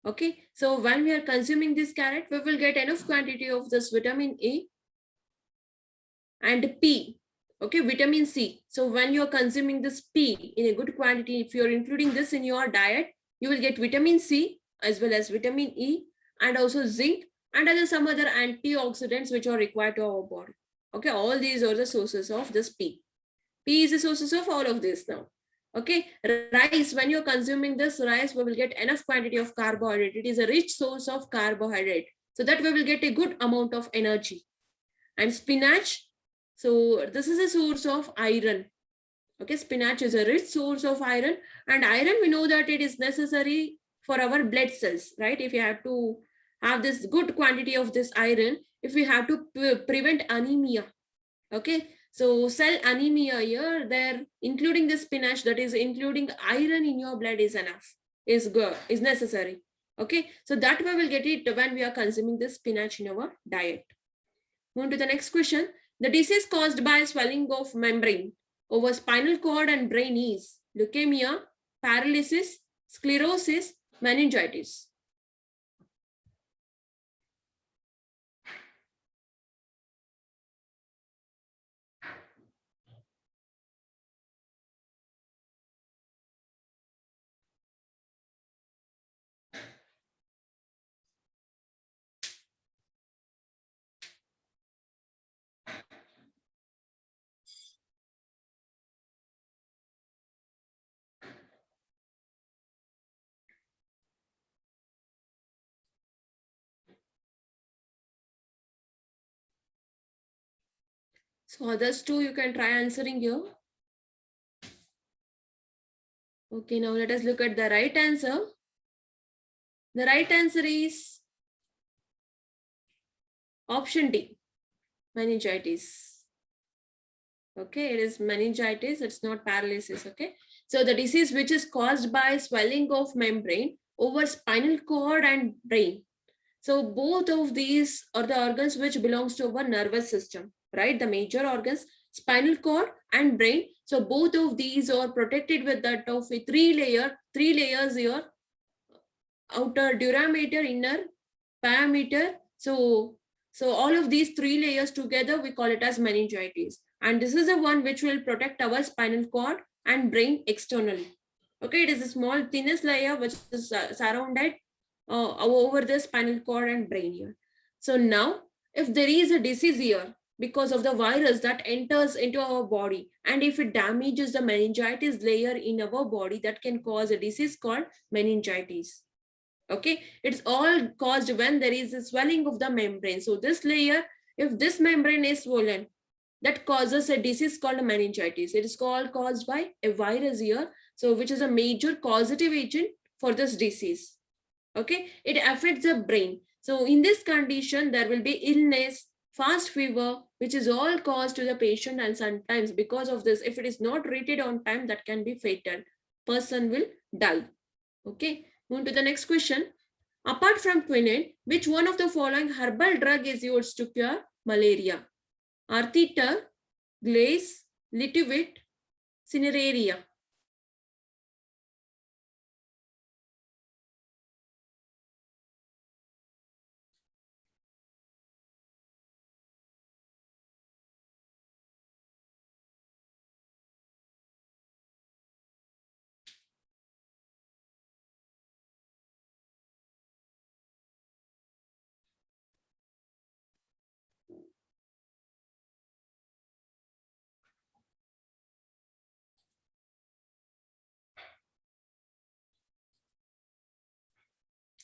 Okay. So when we are consuming this carrot, we will get enough quantity of this vitamin A and P. Okay, vitamin C. So when you're consuming this P in a good quantity, if you're including this in your diet, you will get vitamin C as well as vitamin E and also zinc, and other some other antioxidants which are required to our body. Okay, all these are the sources of this P. P is the sources of all of this now. Okay, rice, when you're consuming this rice, we will get enough quantity of carbohydrate. It is a rich source of carbohydrate, so that we will get a good amount of energy. And spinach, so this is a source of iron. Okay, spinach is a rich source of iron, and iron, we know that it is necessary for our blood cells, right? If you have to have this good quantity of this iron, if we have to prevent anemia, okay, so cell anemia here, there, including the spinach, that is including iron in your blood is enough, is good, is necessary. Okay, so that we will get it when we are consuming this spinach in our diet. Move to the next question. The disease caused by swelling of membrane over spinal cord and brain is leukemia, paralysis, sclerosis, meningitis. So others too, you can try answering here. Okay, now let us look at the right answer. The right answer is option D, meningitis. Okay, it is meningitis, it's not paralysis. Okay, so the disease which is caused by swelling of membrane over spinal cord and brain. So both of these are the organs which belongs to our nervous system, right? The major organs, spinal cord and brain. So both of these are protected with that of a three layers here: outer durameter, inner parameter. So all of these three layers together, we call it as meningitis. And this is the one which will protect our spinal cord and brain externally. Okay, it is a small thinnest layer which is surrounded over the spinal cord and brain here. So now, if there is a disease here because of the virus that enters into our body, and if it damages the meningitis layer in our body, that can cause a disease called meningitis. Okay, it's all caused when there is a swelling of the membrane. So this layer, if this membrane is swollen, that causes a disease called meningitis. It is caused by a virus here, so which is a major causative agent for this disease. Okay, it affects the brain. So in this condition, there will be illness, fast fever, which is all caused to the patient, and sometimes because of this, if it is not treated on time, that can be fatal. Person will die. Okay, move to the next question. Apart from quinine, which one of the following herbal drug is used to cure malaria? Artheter, glace, litivit, cineraria.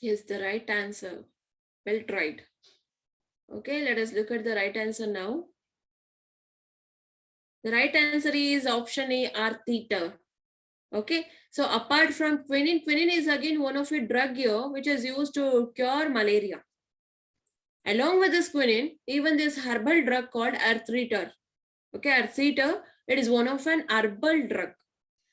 Yes, the right answer. Well tried. Okay, let us look at the right answer now. The right answer is option A, Artheter. Okay, so apart from quinine, quinine is again one of a drug here which is used to cure malaria. Along with this quinine, even this herbal drug called Artheter. Okay, Artheter, it is one of an herbal drug.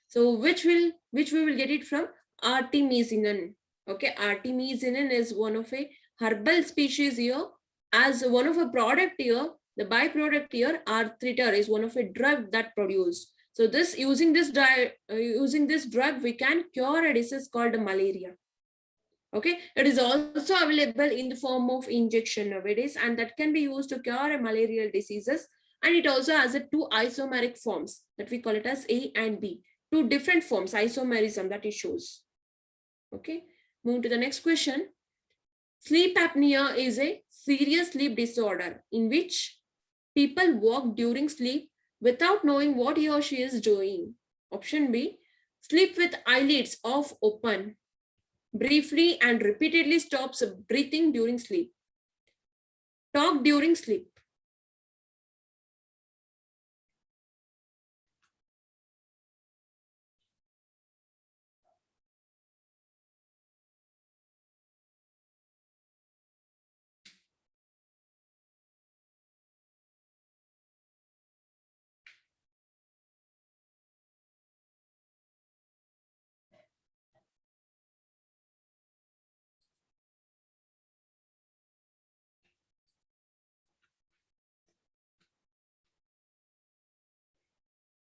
So which we will get it from? Artemisinin. Okay, artemisinin is one of a herbal species here. As one of a product here, the byproduct here, Artheter is one of a drug that produced. So this using this drug, we can cure a disease called malaria. Okay, it is also available in the form of injection nowadays, and that can be used to cure malarial diseases. And it also has a two isomeric forms that we call it as A and B. Two different forms, isomerism that it shows. Okay, move to the next question. Sleep apnea is a serious sleep disorder in which people walk during sleep without knowing what he or she is doing. Option B, sleep with eyelids off open, briefly and repeatedly stops breathing during sleep. Talk during sleep.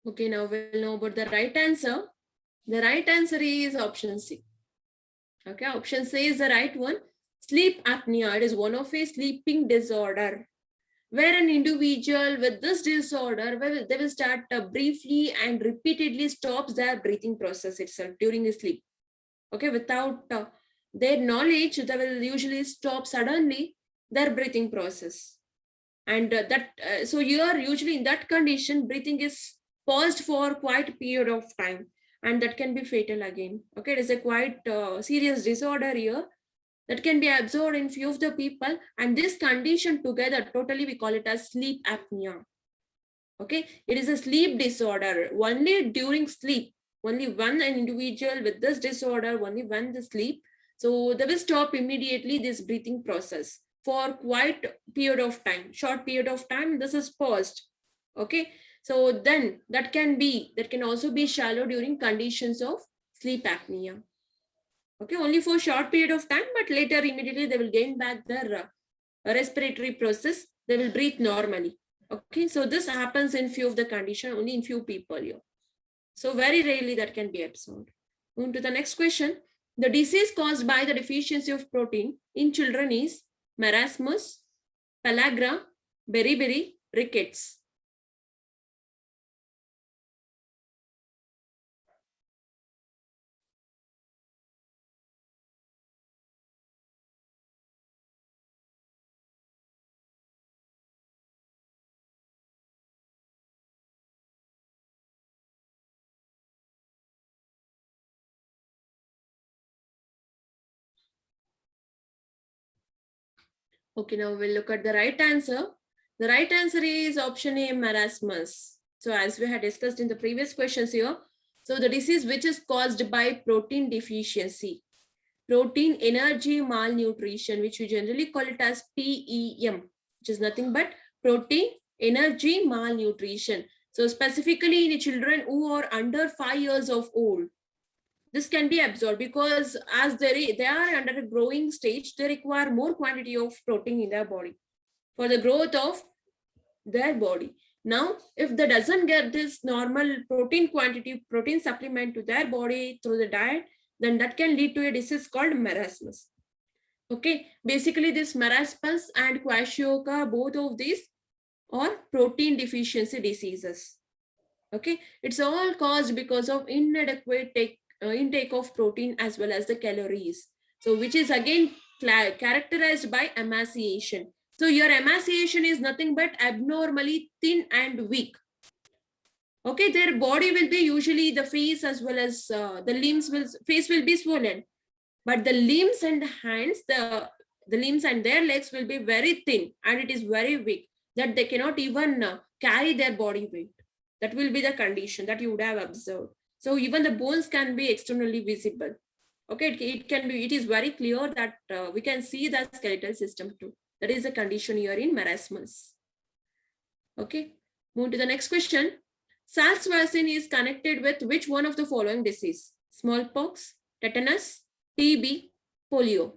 Okay, now we'll know about the right answer. The right answer is option C. Okay, option C is the right one. Sleep apnea, it is one of a sleeping disorder where an individual with this disorder, they will start briefly and repeatedly stops their breathing process itself during the sleep. Okay, without their knowledge, they will usually stop suddenly their breathing process. And so you are usually in that condition, breathing is paused for quite a period of time, and that can be fatal again. Okay, it is a quite serious disorder here that can be absorbed in few of the people, and this condition together totally we call it as sleep apnea. Okay, it is a sleep disorder only during sleep. Only one individual with this disorder, only when they sleep, so they will stop immediately this breathing process for quite period of time, short period of time, this is paused. Okay, so then that can also be shallow during conditions of sleep apnea. Okay, only for short period of time, but later immediately they will gain back their respiratory process, they will breathe normally. Okay, so this happens in few of the condition, only in few people here. So very rarely that can be observed. Moving to the next question. The disease caused by the deficiency of protein in children is marasmus, pellagra, beriberi, rickets. Okay, now we'll look at the right answer. The right answer is option A, marasmus. So as we had discussed in the previous questions here, so the disease which is caused by protein deficiency, protein energy malnutrition, which we generally call it as PEM, which is nothing but protein energy malnutrition. So specifically in the children who are under 5 years of old, this can be absorbed because as they are under a growing stage, they require more quantity of protein in their body for the growth of their body. Now, if they doesn't get this normal protein quantity, protein supplement to their body through the diet, then that can lead to a disease called marasmus. Okay, basically this marasmus and kwashiorkor, both of these are protein deficiency diseases. Okay, it's all caused because of inadequate intake of protein as well as the calories. So which is again characterized by emaciation. So your emaciation is nothing but abnormally thin and weak. Okay, their body will be usually the face as well as the limbs face will be swollen, but the limbs and hands, the limbs and their legs will be very thin and it is very weak that they cannot even carry their body weight. That will be the condition that you would have observed. So even the bones can be externally visible. Okay, it is very clear that we can see the skeletal system too. That is the condition here in marasmus. Okay, move to the next question. Salzwassin is connected with which one of the following disease? Smallpox, tetanus, TB, polio.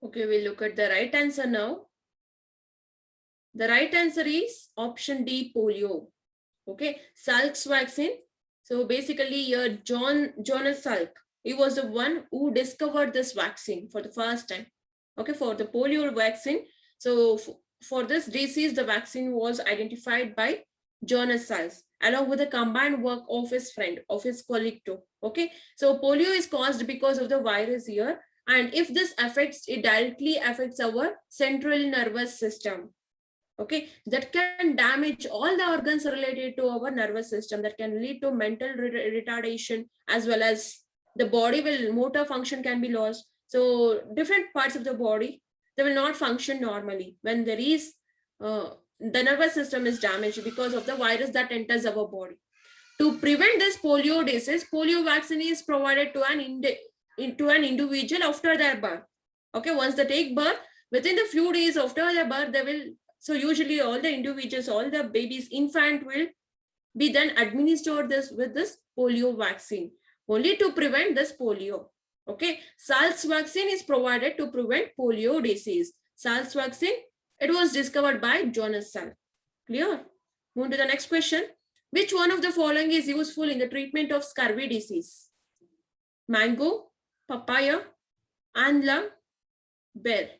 Okay, we'll look at the right answer now. The right answer is option D, polio. Okay, Salk's vaccine. So basically, Jonas Salk, he was the one who discovered this vaccine for the first time. Okay, for the polio vaccine. So for this disease, the vaccine was identified by Jonas Salk, along with the combined work of his friend, of his colleague too. Okay, so polio is caused because of the virus here, and if this affects, it directly affects our central nervous system. Okay, that can damage all the organs related to our nervous system, that can lead to mental retardation, as well as the body will, motor function can be lost. So different parts of the body, they will not function normally when there is the nervous system is damaged because of the virus that enters our body. To prevent this polio disease, polio vaccine is provided to an individual after their birth. Okay, once they take birth, within the few days after their birth, they will, so usually all the individuals, all the babies, infant will be then administered this with this polio vaccine, only to prevent this polio. Okay, Salk's vaccine is provided to prevent polio disease. Salk's vaccine, it was discovered by Jonas Salk. Clear? Move to the next question. Which one of the following is useful in the treatment of scurvy disease? Mango, papaya, amla, bear.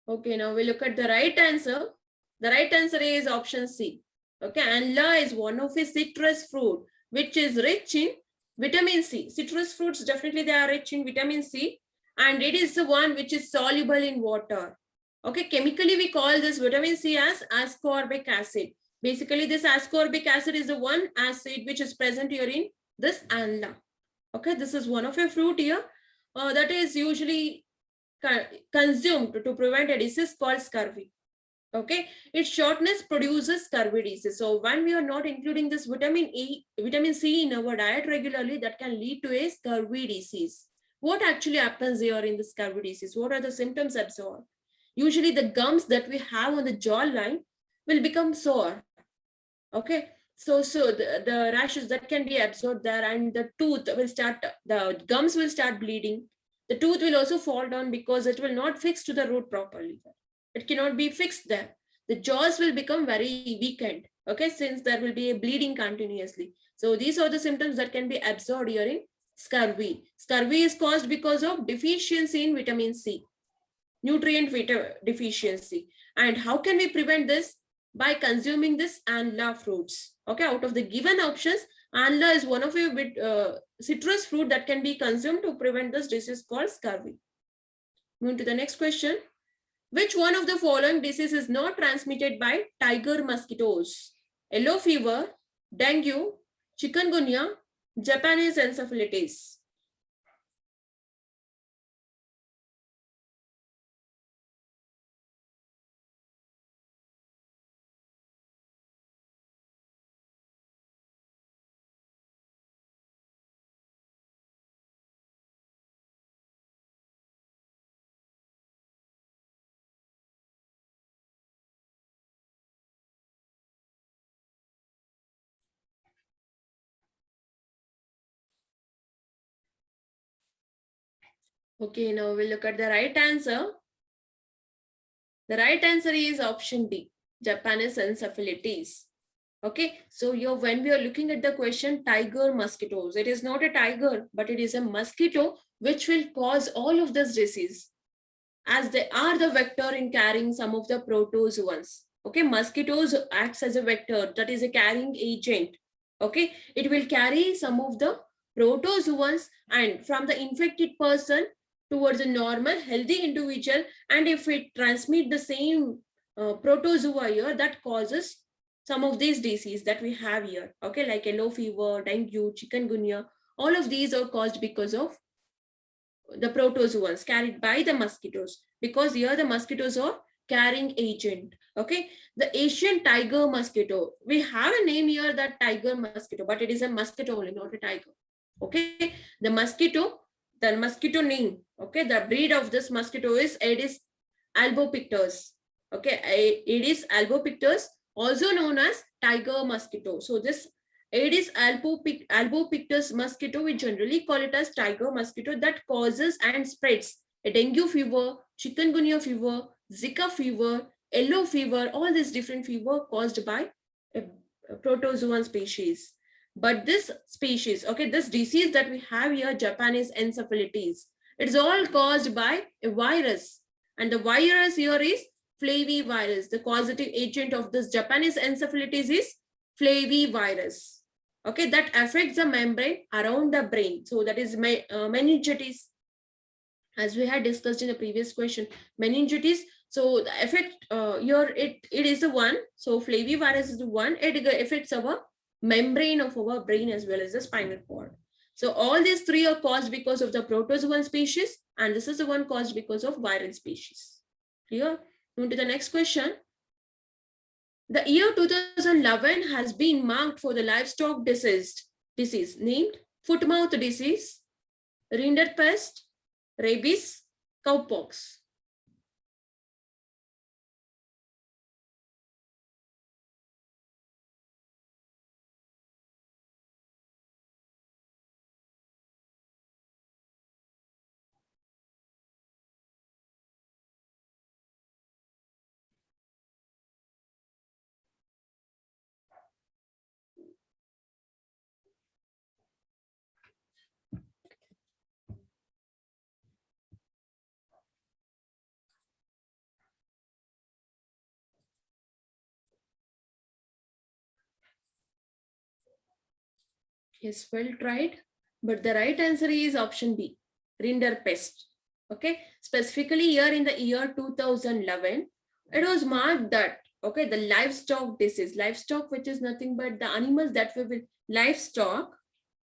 Okay, now we look at the right answer. The right answer is option C. Okay, amla is one of a citrus fruit which is rich in vitamin C. Citrus fruits, definitely they are rich in vitamin C, and it is the one which is soluble in water. Okay, chemically we call this vitamin C as ascorbic acid. Basically, this ascorbic acid is the one acid which is present here in this amla. Okay, this is one of a fruit here that is usually consumed to prevent a disease called scurvy. Okay, its shortness produces scurvy disease. So when we are not including this vitamin C in our diet regularly, that can lead to a scurvy disease. What actually happens here in the scurvy disease? What are the symptoms observed? Usually the gums that we have on the jawline will become sore. Okay, so the rashes that can be absorbed there, and the gums will start bleeding. The tooth will also fall down because it will not fix to the root properly. It cannot be fixed there. The jaws will become very weakened. Okay, since there will be a bleeding continuously. So these are the symptoms that can be absorbed during scurvy. Scurvy is caused because of deficiency in vitamin C, nutrient deficiency. And how can we prevent this? By consuming this amla fruits. Okay, out of the given options, amla is one of a citrus fruit that can be consumed to prevent this disease called scurvy. Moving to the next question. Which one of the following disease is not transmitted by tiger mosquitoes? Yellow fever, dengue, chikungunya, Japanese encephalitis. Okay, now we'll look at the right answer. The right answer is option D, Japanese encephalitis. Okay, so here when we are looking at the question tiger mosquitoes, it is not a tiger, but it is a mosquito which will cause all of this disease, as they are the vector in carrying some of the protozoans. Okay, mosquitoes acts as a vector, that is a carrying agent. Okay, it will carry some of the protozoans and from the infected person towards a normal healthy individual, and if it transmit the same protozoa here, that causes some of these diseases that we have here. Okay, like yellow fever, dengue, chikungunya, all of these are caused because of the protozoans carried by the mosquitoes, because here the mosquitoes are carrying agent. Okay, the Asian tiger mosquito. We have a name here, that tiger mosquito, but it is a mosquito only, not a tiger. Okay, the mosquito name. Okay, the breed of this mosquito is Aedes albopictus. Okay, Aedes albopictus, also known as tiger mosquito. So this Aedes albopictus mosquito, we generally call it as tiger mosquito, that causes and spreads a dengue fever, chikungunya fever, Zika fever, yellow fever, all these different fever caused by a protozoan species. But this species, okay, this disease that we have here, Japanese encephalitis, it's all caused by a virus. And the virus here is flavivirus. The causative agent of this Japanese encephalitis is flavivirus. Okay, that affects the membrane around the brain. So that is meningitis, as we had discussed in the previous question, meningitis. So the effect here, it is the one. So flavivirus is the one. It affects our membrane of our brain as well as the spinal cord. So all these three are caused because of the protozoan species, and this is the one caused because of viral species. Clear? Move to the next question. The year 2011 has been marked for the livestock disease named foot-mouth disease, rinderpest, rabies, cowpox. Yes, well tried. But the right answer is option B, rinderpest. Okay, specifically here in the year 2011, it was marked that, okay, the livestock disease, livestock, which is nothing but the animals that we will, livestock,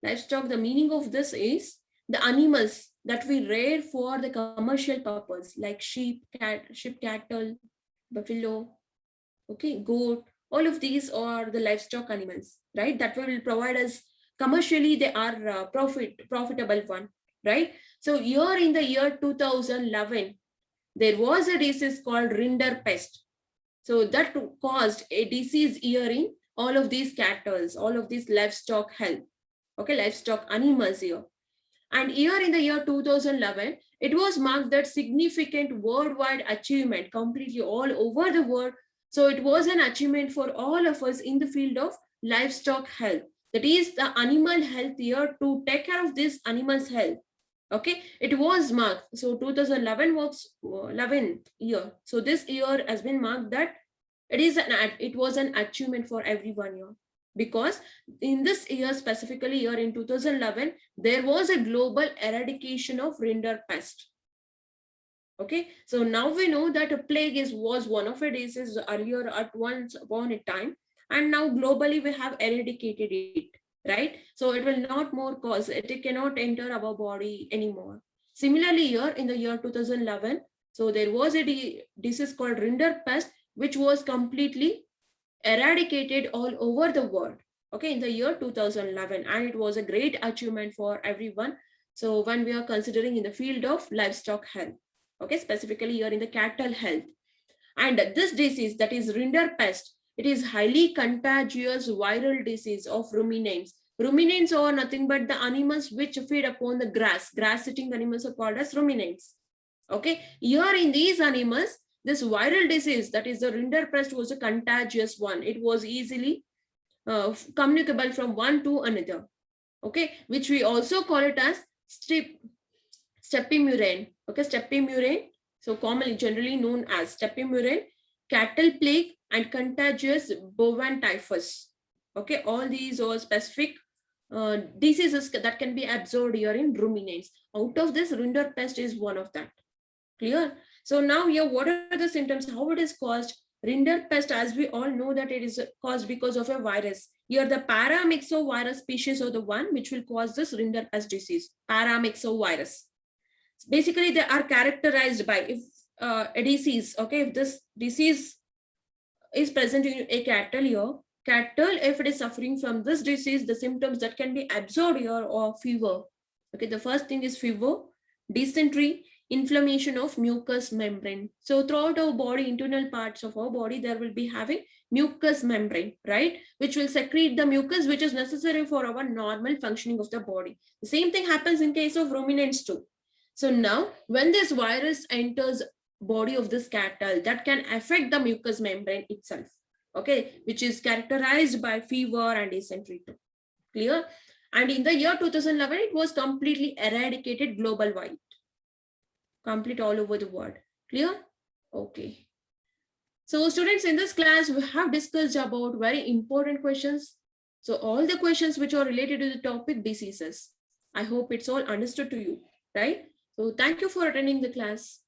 the meaning of this is the animals that we rear for the commercial purpose, like sheep, cattle, buffalo, okay, goat, all of these are the livestock animals, right? That will provide us commercially, they are profitable one, right? So here in the year 2011, there was a disease called rinderpest. So that caused a disease here in all of these cattle, all of these livestock health, okay, livestock animals here. And here in the year 2011, it was marked that significant worldwide achievement completely all over the world. So it was an achievement for all of us in the field of livestock health. That is the animal health year, to take care of this animal's health. Okay, it was marked. So 2011 was 11th year. So this year has been marked that it was an achievement for everyone here, because in this year, specifically here in 2011, there was a global eradication of rinderpest. Okay, so now we know that a plague was one of the diseases earlier at once upon a time, and now globally we have eradicated it, right? So it will not more cause, it cannot enter our body anymore. Similarly here in the year 2011, so there was a disease called rinderpest, which was completely eradicated all over the world, okay, in the year 2011, and it was a great achievement for everyone. So when we are considering in the field of livestock health, okay, specifically here in the cattle health. And this disease, that is rinderpest, it is highly contagious viral disease of ruminants. Ruminants are nothing but the animals which feed upon the grass eating animals are called as ruminants. Okay, here in these animals, this viral disease, that is the rinderpest, was a contagious one. It was easily communicable from one to another, okay, which we also call it as stepimurine. Okay, stepimurine, so commonly generally known as stepimurine, cattle plague, and contagious bovine typhus. Okay, all these are specific diseases that can be observed here in ruminants. Out of this, rinderpest is one of that. Clear? So now here, what are the symptoms, how it is caused? Rinderpest, as we all know, that it is caused because of a virus. Here the paramyxovirus species are the one which will cause this rinderpest disease, paramyxovirus. Basically, they are characterized by, if a disease, okay, if this disease is present in a cattle here, cattle, if it is suffering from this disease, the symptoms that can be observed here are fever. Okay, the first thing is fever, dysentery, inflammation of mucous membrane. So throughout our body, internal parts of our body, there will be having mucous membrane, right, which will secrete the mucus which is necessary for our normal functioning of the body. The same thing happens in case of ruminants too. So now when this virus enters body of this cattle, that can affect the mucous membrane itself, okay, which is characterized by fever and dysentery too. Clear? And in the year 2011, it was completely eradicated global wide, complete all over the world. Clear? Okay. So students, in this class, we have discussed about very important questions. So all the questions which are related to the topic diseases. I hope it's all understood to you, right? So thank you for attending the class.